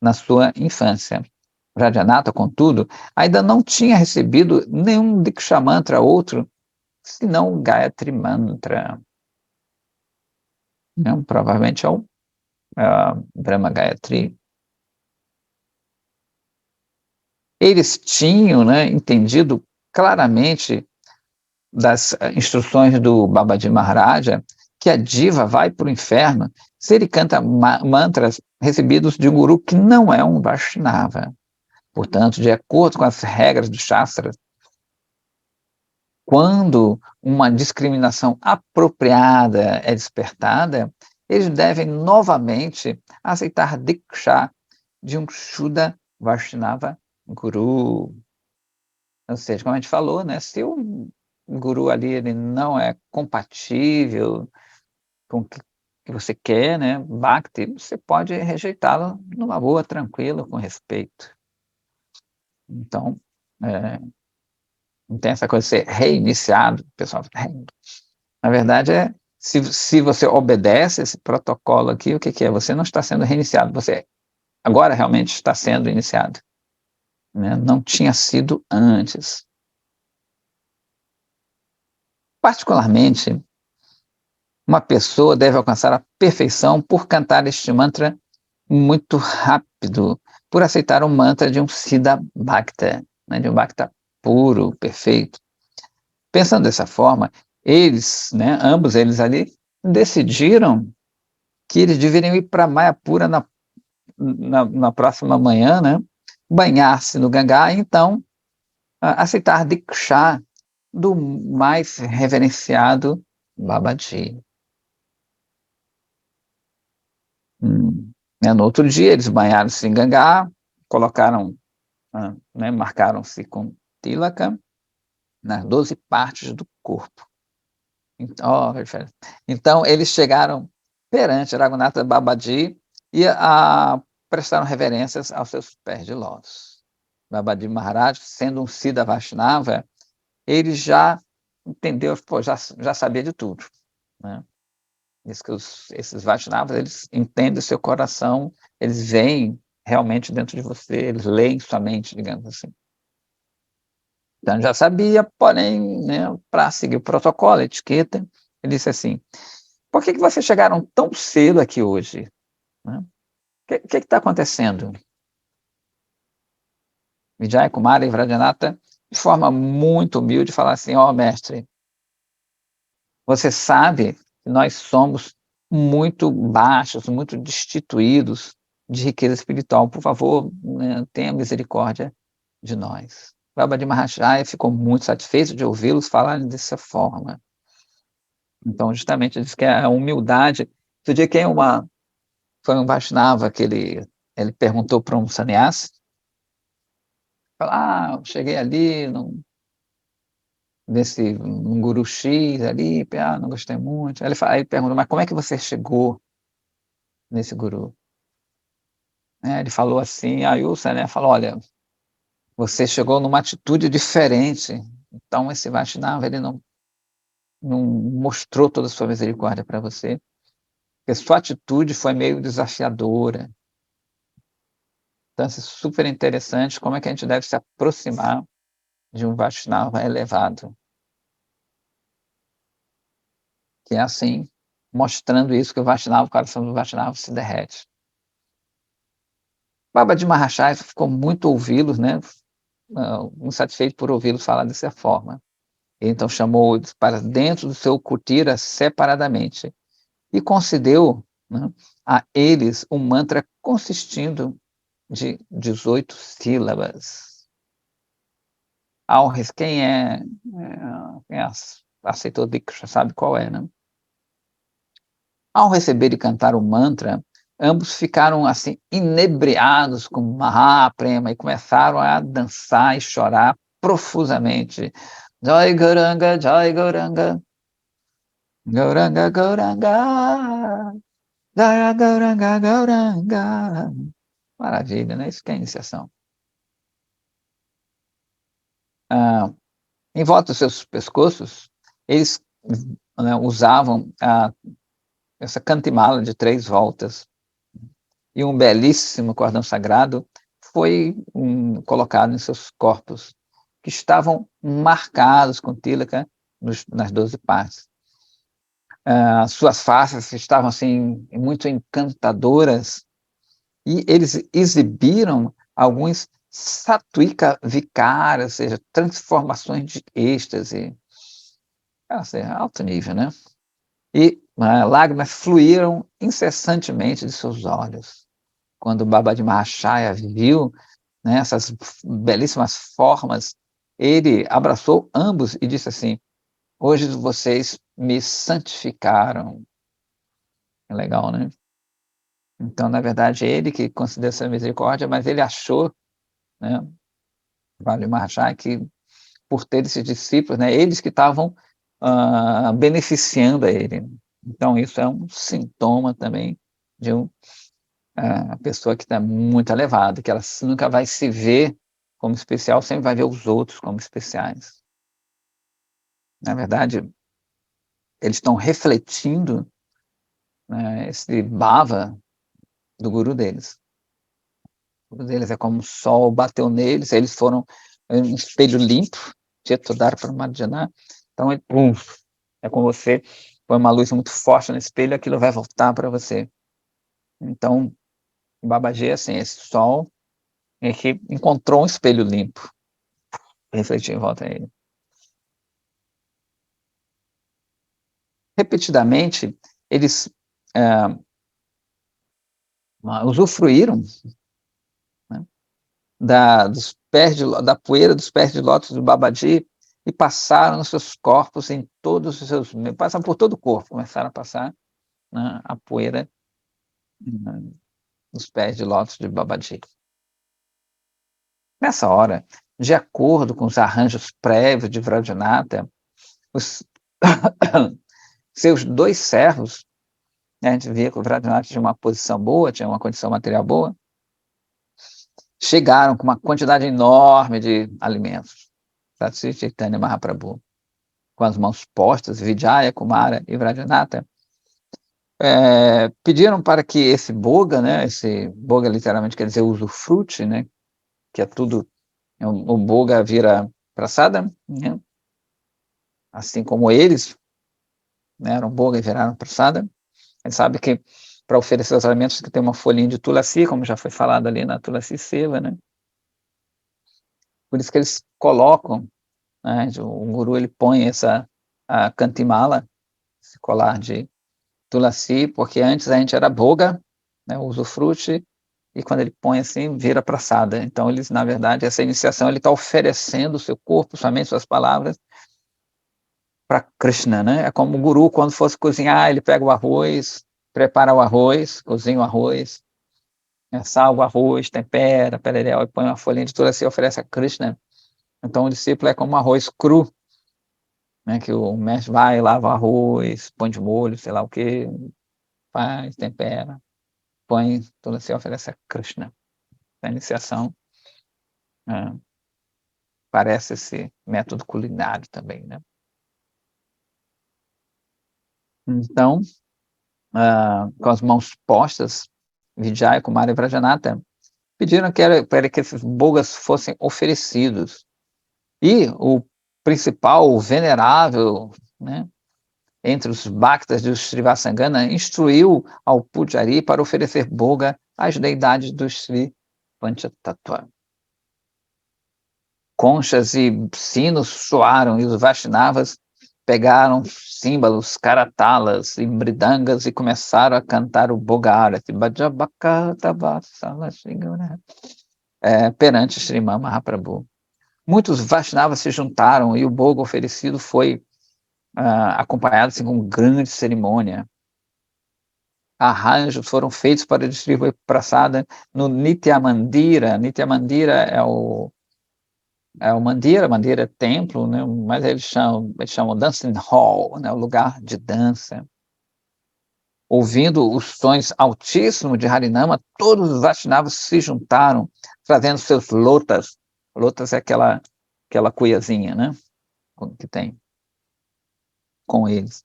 na sua infância. Vradyanatha, contudo, ainda não tinha recebido nenhum Diksha Mantra outro, senão o Gayatri Mantra. Provavelmente é o Brahma Gayatri. Eles tinham, né, entendido claramente das instruções do Babaji Maharaja que a diva vai para o inferno se ele canta mantras recebidos de um guru que não é um Vaishnava. Portanto, de acordo com as regras do Shastra, quando uma discriminação apropriada é despertada, eles devem novamente aceitar Diksha de um Shuddha Vaishnava Guru. Ou seja, como a gente falou, né, se o guru ali ele não é compatível com o que você quer, né, Bhakti, você pode rejeitá-lo numa boa, tranquilo, com respeito. Então, não tem essa coisa de ser reiniciado, pessoal. Na verdade, se você obedece esse protocolo aqui, o que é? Você não está sendo reiniciado, você agora realmente está sendo iniciado. Né? Não tinha sido antes. Particularmente, uma pessoa deve alcançar a perfeição por cantar este mantra muito rápido, por aceitar o mantra de um Siddha Bhakta, né, de um Bhakta puro, perfeito. Pensando dessa forma, eles, né, ambos eles ali, decidiram que eles deveriam ir para Mayapura na próxima manhã, né, banhar-se no Gangá e então aceitar Diksha do mais reverenciado Babaji. No outro dia, eles banharam-se em Gangá, colocaram, né, marcaram-se com Tilaka nas 12 partes do corpo. Então, eles chegaram perante Raghunatha Babaji e prestaram reverências aos seus pés de lótus. Babaji Maharaj, sendo um Siddha Vaishnava, ele já entendeu, já sabia de tudo, né? Diz que esses Vaishnavas, eles entendem o seu coração, eles veem realmente dentro de você, eles leem sua mente, digamos assim. Então, já sabia, porém, né, para seguir o protocolo, a etiqueta, ele disse assim: por que vocês chegaram tão cedo aqui hoje? Né? O que está acontecendo? Vijaya Kumara e Vrajanata, de forma muito humilde, falaram assim: ó, mestre, você sabe que nós somos muito baixos, muito destituídos de riqueza espiritual. Por favor, né, tenha misericórdia de nós. Babaji Maharaj ficou muito satisfeito de ouvi-los falarem dessa forma. Então, justamente, diz que a humildade. Outro dia, foi um Vaishnava que ele perguntou para um sannyasi, falou, cheguei ali num guru X ali, não gostei muito. Aí ele pergunta, mas como é que você chegou nesse guru? Ele falou assim, aí o Sané falou, olha, você chegou numa atitude diferente, então esse Vaishnava, ele não mostrou toda a sua misericórdia para você, porque sua atitude foi meio desafiadora. Então, isso é super interessante, como é que a gente deve se aproximar de um Vaishnava elevado. Que é assim, mostrando isso, que o coração do Vaishnava se derrete. Babaji Maharaj ficou muito ouvi-los, né? Insatisfeito por ouvi-los falar dessa forma. Ele, então, chamou-os para dentro do seu kutira separadamente e concedeu, né, a eles um mantra consistindo de 18 sílabas. Quem aceitou Diksha sabe qual é, né? Ao receber e cantar o mantra, ambos ficaram assim inebriados com Mahaprema e começaram a dançar e chorar profusamente. Jai Gauranga, Jai Gauranga, Gauranga, Gauranga, Jai Gauranga, Gauranga. Maravilha, né? Isso que é iniciação. Em volta dos seus pescoços, eles, né, usavam essa cantimala de 3 voltas, e um belíssimo cordão sagrado foi colocado em seus corpos, que estavam marcados com tílaca nas 12 partes. Suas faces estavam assim muito encantadoras, e eles exibiram alguns sattvika vicaras, ou seja, transformações de êxtase, ou seja, alto nível, né? E lágrimas fluíram incessantemente de seus olhos. Quando o Babaji Mahachaya viu, né, essas belíssimas formas, ele abraçou ambos e disse assim: hoje vocês me santificaram. É legal, né? Então, na verdade, ele que concedeu essa misericórdia, mas ele achou, né, Babaji Mahachaya, que por ter esses discípulos, né, eles que estavam beneficiando a ele. Então, isso é um sintoma também de a pessoa que está muito elevada, que ela nunca vai se ver como especial, sempre vai ver os outros como especiais. Na verdade, eles estão refletindo, né, esse bhava do guru deles. O guru deles é como o sol bateu neles, eles foram um espelho limpo, Chetodar Pramadjana. Então, é como você põe uma luz muito forte no espelho, aquilo vai voltar para você. Então, o Babaji é assim, esse sol é que encontrou um espelho limpo, refletir em volta a ele. Repetidamente, eles usufruíram, né, da poeira dos pés de lótus do Babaji e passaram nos seus corpos, em todos os seus, passaram por todo o corpo, começaram a passar, né, a poeira, né, dos pés de lótus de Babaji. Nessa hora, de acordo com os arranjos prévios de Vrajanata, os seus 2 servos, né, a gente via que o Vrajanata tinha uma posição boa, tinha uma condição material boa, chegaram com uma quantidade enorme de alimentos. Sri Chaitanya Mahaprabhu, com as mãos postas, Vijaya, Kumara e Vrajanatha, pediram para que esse boga, né, esse boga literalmente quer dizer usufrute, né, que é tudo, o boga vira prasada, né, assim como eles, né, eram boga e viraram prasada. A gente sabe que para oferecer os alimentos que tem uma folhinha de tulasi, como já foi falado ali na Tulasi Seva, né, por isso que eles colocam, né, o guru ele põe a cantimala, esse colar de tulasi, porque antes a gente era boga, né, usufrute, e quando ele põe assim, vira prasada. Então, eles, na verdade, essa iniciação, ele está oferecendo o seu corpo, sua mente, suas palavras, para Krishna, né? É como o guru, quando fosse cozinhar, ele pega o arroz, prepara o arroz, cozinha o arroz, salga o arroz, tempera, pererel, e põe uma folhinha de tulasi e oferece a Krishna. Então, o discípulo é como um arroz cru, né? Que o mestre vai, lava o arroz, põe de molho, sei lá o que, faz, tempera, põe tulasi e oferece a Krishna. A iniciação parece esse método culinário também, né? Então, com as mãos postas, Vijaya, Kumara e Vrajanatha pediram para que esses bogas fossem oferecidos. E o principal, o venerável, né, entre os Bhaktas de Srivasangana, instruiu ao Pujari para oferecer boga às deidades do Sri Panchatattva. Conchas e sinos soaram, e os Vaishnavas pegaram símbolos, karatalas e mridangas e começaram a cantar o Bogarati, perante Sriman Mahaprabhu. Muitos Vaishnavas se juntaram e o boga oferecido foi acompanhado assim, com grande cerimônia. Arranjos foram feitos para distribuir prasada no Nitya Mandira. Nitya Mandira é o Mandira é templo, né? Mas eles chamam Dancing Hall, né? O lugar de dança. Ouvindo os sons altíssimos de Harinama, todos os Vaishnavas se juntaram, trazendo seus lotas. Lotas é aquela cuiazinha, né? Que tem com eles.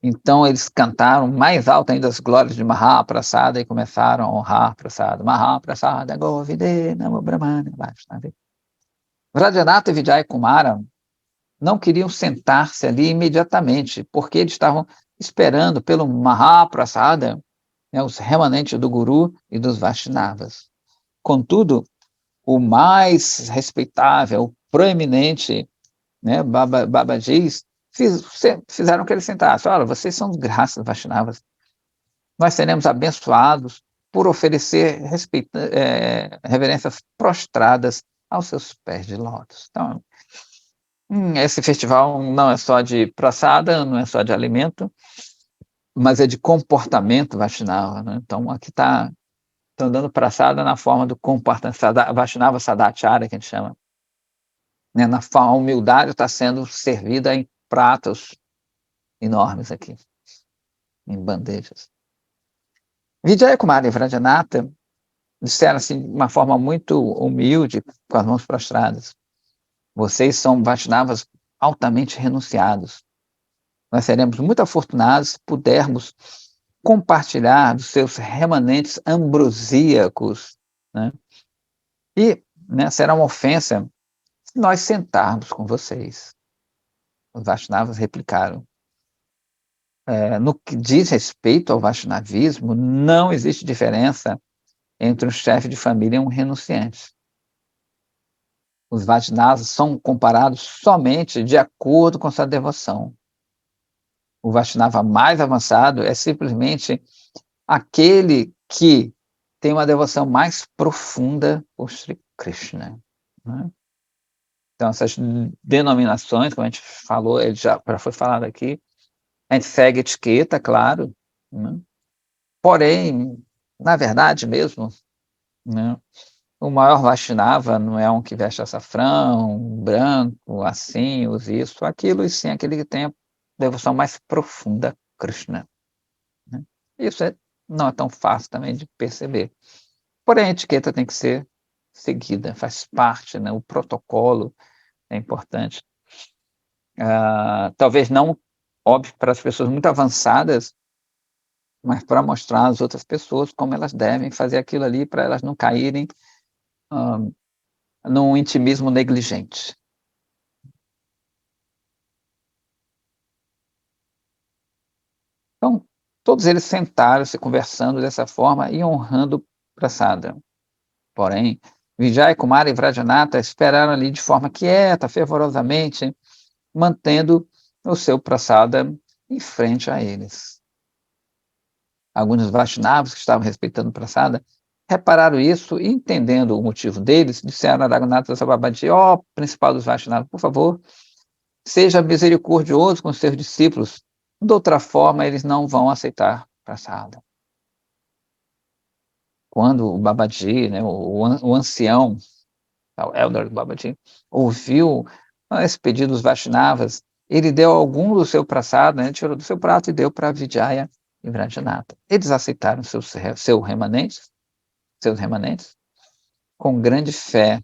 Então eles cantaram mais alto ainda as glórias de Mahaprasada e começaram a honrar Prasada. Mahaprasada Govide Namo Brahmane Vaishnava. Vrajanatha e Vijaya Kumara não queriam sentar-se ali imediatamente, porque eles estavam esperando pelo Mahaprasada, né, os remanentes do Guru e dos Vaishnavas. Contudo, o mais respeitável, o proeminente, né, Babajis, fizeram que ele sentasse. Olha, vocês são graças Vaishnavas. Nós seremos abençoados por oferecer reverências prostradas aos seus pés de lótus. Então, esse festival não é só de prasada, não é só de alimento, mas é de comportamento Vaishnava, né? Então, aqui estão dando prasada na forma do comportamento Vaishnava Sadachara, que a gente chama. Né? A humildade está sendo servida em pratos enormes aqui, em bandejas. Vijaya Kumara e Vrajanatha disseram assim, de uma forma muito humilde, com as mãos prostradas: vocês são Vaishnavas altamente renunciados. Nós seremos muito afortunados se pudermos compartilhar dos seus remanentes ambrosíacos, né? E, né, será uma ofensa se nós sentarmos com vocês. Os Vaishnavas replicaram: no que diz respeito ao Vaishnavismo, não existe diferença entre um chefe de família e um renunciante. Os Vaishnavas são comparados somente de acordo com sua devoção. O Vaishnava mais avançado é simplesmente aquele que tem uma devoção mais profunda por Sri Krishna, né? Então, essas denominações, como a gente falou, ele já foi falado aqui, a gente segue etiqueta, claro, né? Porém, na verdade mesmo, né, o maior Vaishnava não é um que veste açafrão, branco, assim, usa isso, aquilo, e sim aquele que tem a devoção mais profunda a Krishna, né? Isso não é tão fácil também de perceber. Porém, a etiqueta tem que ser seguida, faz parte, né, o protocolo é importante. Talvez não, óbvio, para as pessoas muito avançadas, mas para mostrar às outras pessoas como elas devem fazer aquilo ali, para elas não caírem, hã, num intimismo negligente. Então, todos eles sentaram-se conversando dessa forma e honrando Prasada. Porém, Vijaya, Kumara e Vrajanata esperaram ali de forma quieta, fervorosamente, mantendo o seu Prasada em frente a eles. Alguns dos Vaishnavas que estavam respeitando Prasada repararam isso e, entendendo o motivo deles, disseram a Raghunatha Babaji: ó principal dos Vaishnavas, por favor, seja misericordioso com os seus discípulos, de outra forma eles não vão aceitar Prasada. Quando o Babaji, né, o ancião, o elder Babaji, ouviu esse pedido dos Vaishnavas, ele deu algum do seu prasada, né, tirou do seu prato e deu para Vijaya e Vrajanata. Eles aceitaram seus remanentes, com grande fé,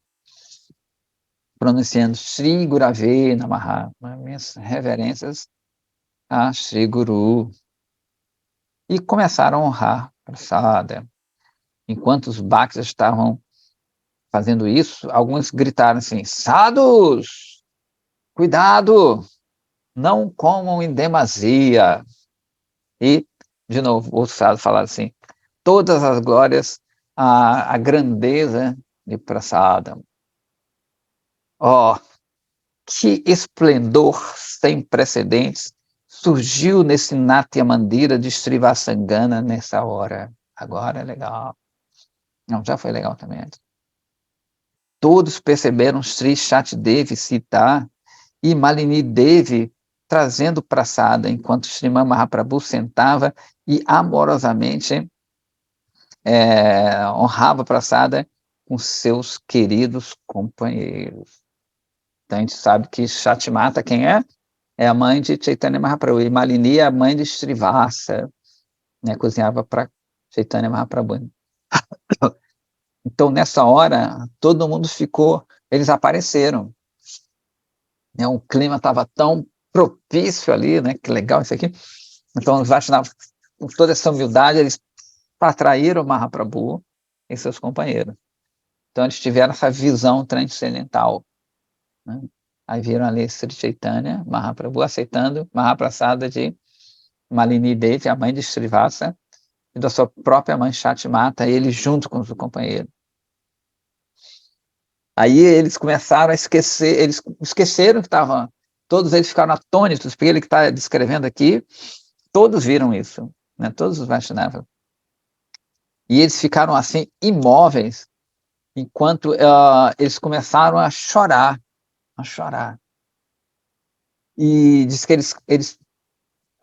pronunciando Sri Gurave Namaha, minhas reverências a Sri Guru, e começaram a honrar Prasada. Enquanto os Bhaktas estavam fazendo isso, alguns gritaram assim: Sadhus, cuidado, não comam em demasia. E, de novo, outros sadhus falaram assim: todas as glórias à grandeza de Prasada. Oh, que esplendor sem precedentes surgiu nesse Natya Mandira de Srivasangana nessa hora. Agora é legal. Não, já foi legal também antes. Todos perceberam Sri Shatidevi citar e Malini Devi trazendo Prasada, enquanto Sriman Mahaprabhu sentava e amorosamente honrava Prasada com seus queridos companheiros. Então a gente sabe que Shatimata, quem é? É a mãe de Chaitanya Mahaprabhu, e Malini é a mãe de Srivasa, né, cozinhava para Chaitanya Mahaprabhu. Então, nessa hora, todo mundo ficou, eles apareceram, né, o clima estava tão propício ali, né, que legal isso aqui. Então, os Vaishnavas, com toda essa humildade, eles atraíram Mahaprabhu e seus companheiros. Então, eles tiveram essa visão transcendental, né? Aí viram ali Sri Chaitanya Mahaprabhu aceitando Mahaprasada de Malini Devi, a mãe de Srivasa, e da sua própria mãe Shatimata, ele junto com o companheiro. Aí eles começaram a esquecer, eles esqueceram que estavam, todos eles ficaram atônitos, porque ele que está descrevendo aqui, todos viram isso, né? Todos os Vaishnavas. E eles ficaram assim, imóveis, enquanto eles começaram a chorar, a chorar. E diz que eles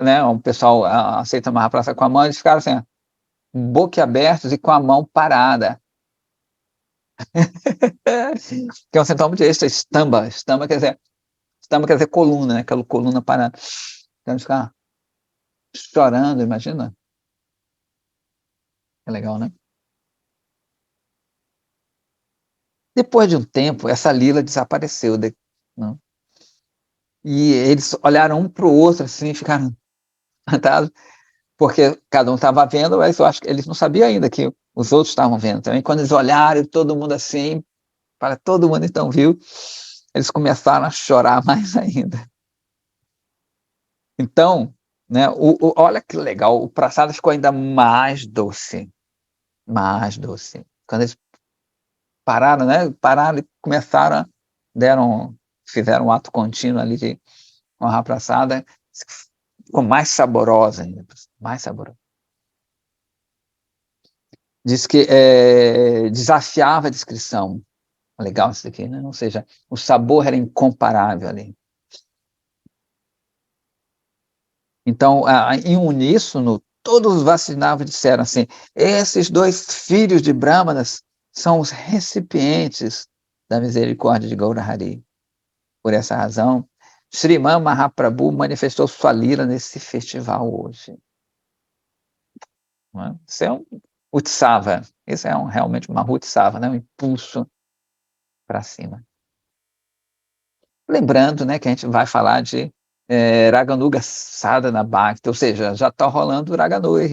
né, o pessoal aceita amarrar a praça com a mão, eles ficaram assim, boquiabertos e com a mão parada. Que é um sintoma de estamba. Estamba quer dizer coluna, né? Aquela coluna parada. Então eles ficaram chorando, imagina. É legal, né? Depois de um tempo, essa lila desapareceu. Não? E eles olharam um para o outro assim, ficaram espantados, porque cada um estava vendo, mas eu acho que eles não sabiam ainda que os outros estavam vendo também. Quando eles olharam, todo mundo assim, para todo mundo então viu, eles começaram a chorar mais ainda. Então, né, olha que legal, o Prasada ficou ainda mais doce, mais doce. Quando eles pararam, né, pararam e começaram, fizeram um ato contínuo ali de honrar a Prasada, ficou mais saborosa ainda, mais saborosa. Diz que desafiava a descrição. Legal isso aqui, né? Ou seja, o sabor era incomparável ali. Então, em uníssono, todos os Vaishnavas disseram assim: esses dois filhos de Brahmanas são os recipientes da misericórdia de Gaurahari. Por essa razão, Sriman Mahaprabhu manifestou sua lila nesse festival hoje. Não é? Isso é um utsava, isso é realmente uma utsava, né? Um impulso para cima. Lembrando, né, que a gente vai falar de Raganuga Sadhana Bhakti, ou seja, já está rolando o Raganuga.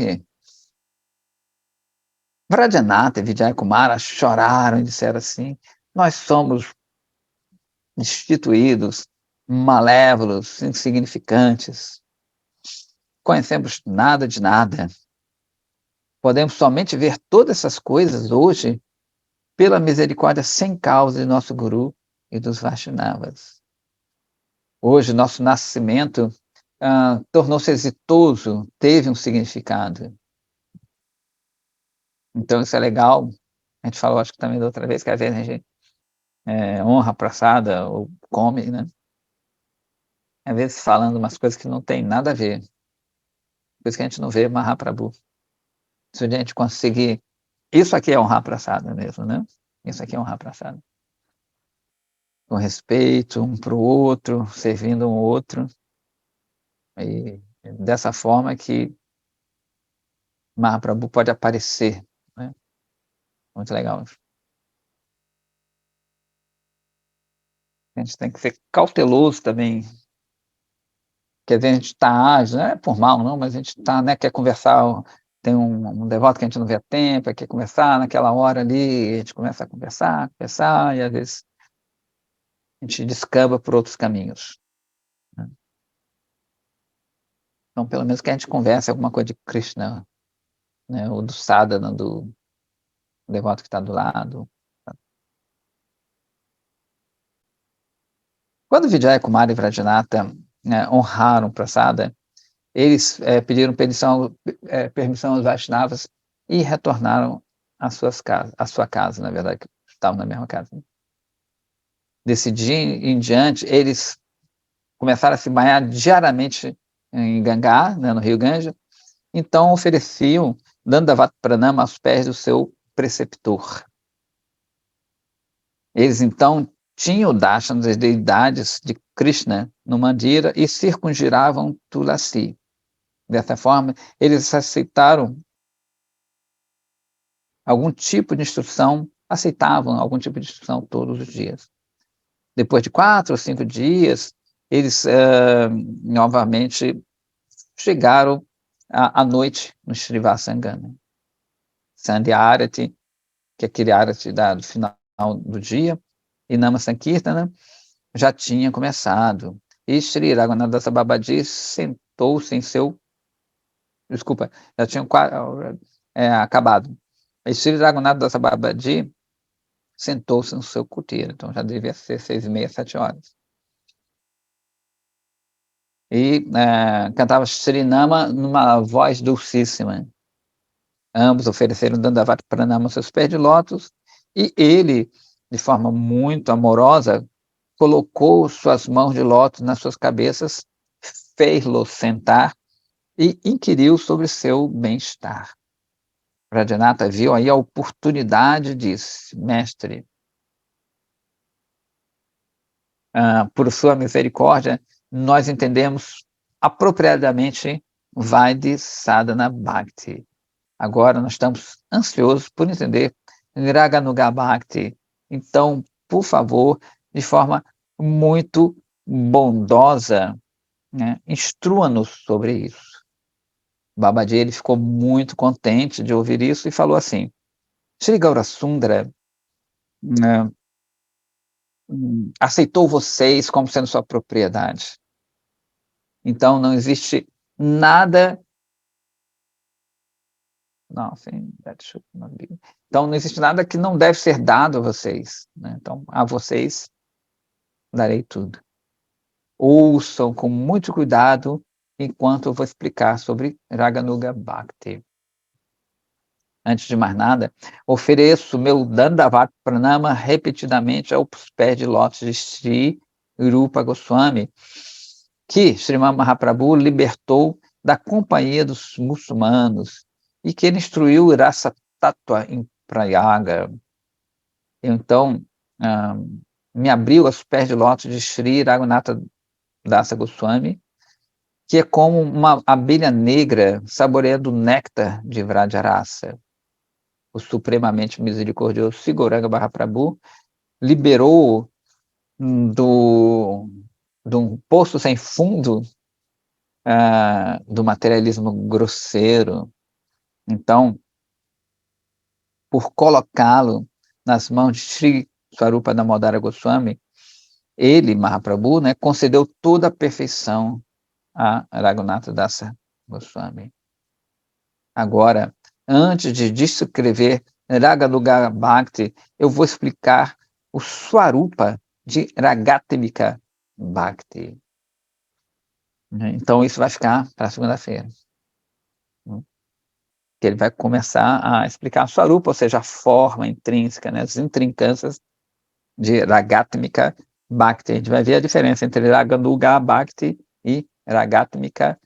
Vrajanatha e Vijayakumara choraram e disseram assim: nós somos destituídos, malévolos, insignificantes, conhecemos nada de nada. Podemos somente ver todas essas coisas hoje pela misericórdia sem causa de nosso Guru e dos Vaishnavas. Hoje, nosso nascimento tornou-se exitoso, teve um significado. Então, isso é legal. A gente falou, acho que também da outra vez, que às vezes a gente honra a praçada ou come, né? Às vezes falando umas coisas que não tem nada a ver. Por isso que a gente não vê Mahaprabhu. Se a gente conseguir... Isso aqui é honrar a praçada mesmo, né? Isso aqui é honrar a praçada. Com respeito um para o outro, servindo um outro. E dessa forma que Mahaprabhu pode aparecer, né? Muito legal. A gente tem que ser cauteloso também. Quer dizer, a gente está ágil, não é por mal, não, mas a gente está, né, quer conversar, tem um devoto que a gente não vê a tempo, quer conversar naquela hora ali, a gente começa a conversar, e às vezes a gente descamba por outros caminhos, né? Então, pelo menos que a gente converse alguma coisa de Krishna, né, ou do sadhana, do devoto que está do lado. Quando Vijayakumara e Vrajanatha, né, honraram Prasada, eles pediram permissão aos Vaishnavas e retornaram às suas casas, à sua casa, na verdade, que estavam na mesma casa. Desse dia em diante, eles começaram a se banhar diariamente em Gangá, né, no rio Ganja, então ofereciam Dandavat Pranama aos pés do seu preceptor. Eles, então, tinham o darshan das deidades de Krishna no Mandira e circungiravam Tulasi. Dessa forma, eles aceitavam algum tipo de instrução, todos os dias. Depois de 4 ou 5 dias, eles novamente chegaram à noite no Srivasangana. Sandhya Arati, que é aquele Arati do final do dia, e Nama Sankirtana já tinha começado. E Sri Raghunatha Babaji sentou-se em seu... Desculpa, já tinha acabado. E Sri Raghunatha Babaji sentou-se no seu cuteiro, então já devia ser 6h30, 7h. E cantava Srinama numa voz dulcíssima. Ambos ofereceram Dandavat Pranama aos seus pés de lótus, e ele, de forma muito amorosa, colocou suas mãos de lótus nas suas cabeças, fez-los sentar e inquiriu sobre seu bem-estar. Vrajanatha viu aí a oportunidade e disse: mestre, por sua misericórdia, nós entendemos apropriadamente Vaidhi Sadhana Bhakti. Agora nós estamos ansiosos por entender Raganuga Bhakti. Então, por favor, de forma muito bondosa, né, instrua-nos sobre isso. Babaji, ele ficou muito contente de ouvir isso e falou assim: Shri Gaurasundara aceitou vocês como sendo sua propriedade. Então, não existe nada... Não, sim, então, não existe nada que não deve ser dado a vocês, né? Então, a vocês darei tudo. Ouçam com muito cuidado enquanto eu vou explicar sobre Raganuga Bhakti. Antes de mais nada, ofereço meu Dandavat Pranama repetidamente aos pés de lótus de Sri Rupa Goswami, que Srimad Mahaprabhu libertou da companhia dos muçulmanos e que ele instruiu Rasa Tattva em Prayaga. Então, me abriu aos pés de lótus de Sri Raghunatha Dasa Goswami, que é como uma abelha negra saboreando o néctar de Vrajarasa. O supremamente misericordioso Siguranga Mahaprabhu liberou de um poço sem fundo do materialismo grosseiro. Então, por colocá-lo nas mãos de Sri Swarupa Damodara Goswami, ele, Mahaprabhu, né, concedeu toda a perfeição a Raghunatha Dasa Goswami. Agora, antes de descrever Raganuga Bhakti, eu vou explicar o Swarupa de Ragatmika Bhakti. Então, isso vai ficar para segunda-feira. Que ele vai começar a explicar a Swarupa, ou seja, a forma intrínseca, né, as intrincâncias de Ragatmika Bhakti. A gente vai ver a diferença entre Raganuga Bhakti e Ragatmika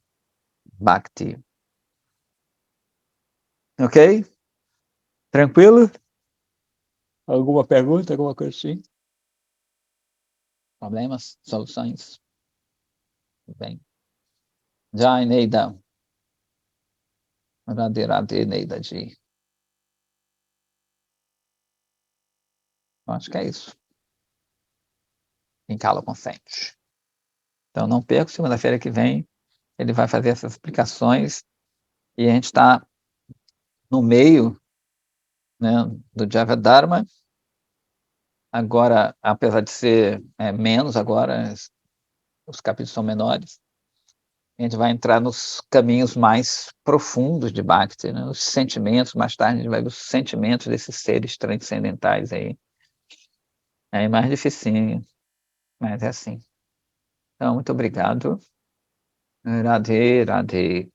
Bhakti. Ok? Tranquilo? Alguma pergunta, alguma coisa assim? Problemas? Soluções? Tudo bem. Jai, Neida. Radhe, Radhe, Neida Ji. Acho que é isso. Quem cala consente. Então, não perca, segunda-feira que vem, ele vai fazer essas explicações e a gente está no meio, né, do Javadharma. Agora, apesar de ser menos agora, os capítulos são menores, a gente vai entrar nos caminhos mais profundos de Bhakti, né? Os sentimentos, mais tarde a gente vai ver os sentimentos desses seres transcendentais aí. É mais dificinho, mas é assim. Então, muito obrigado. Radhe, Radhe.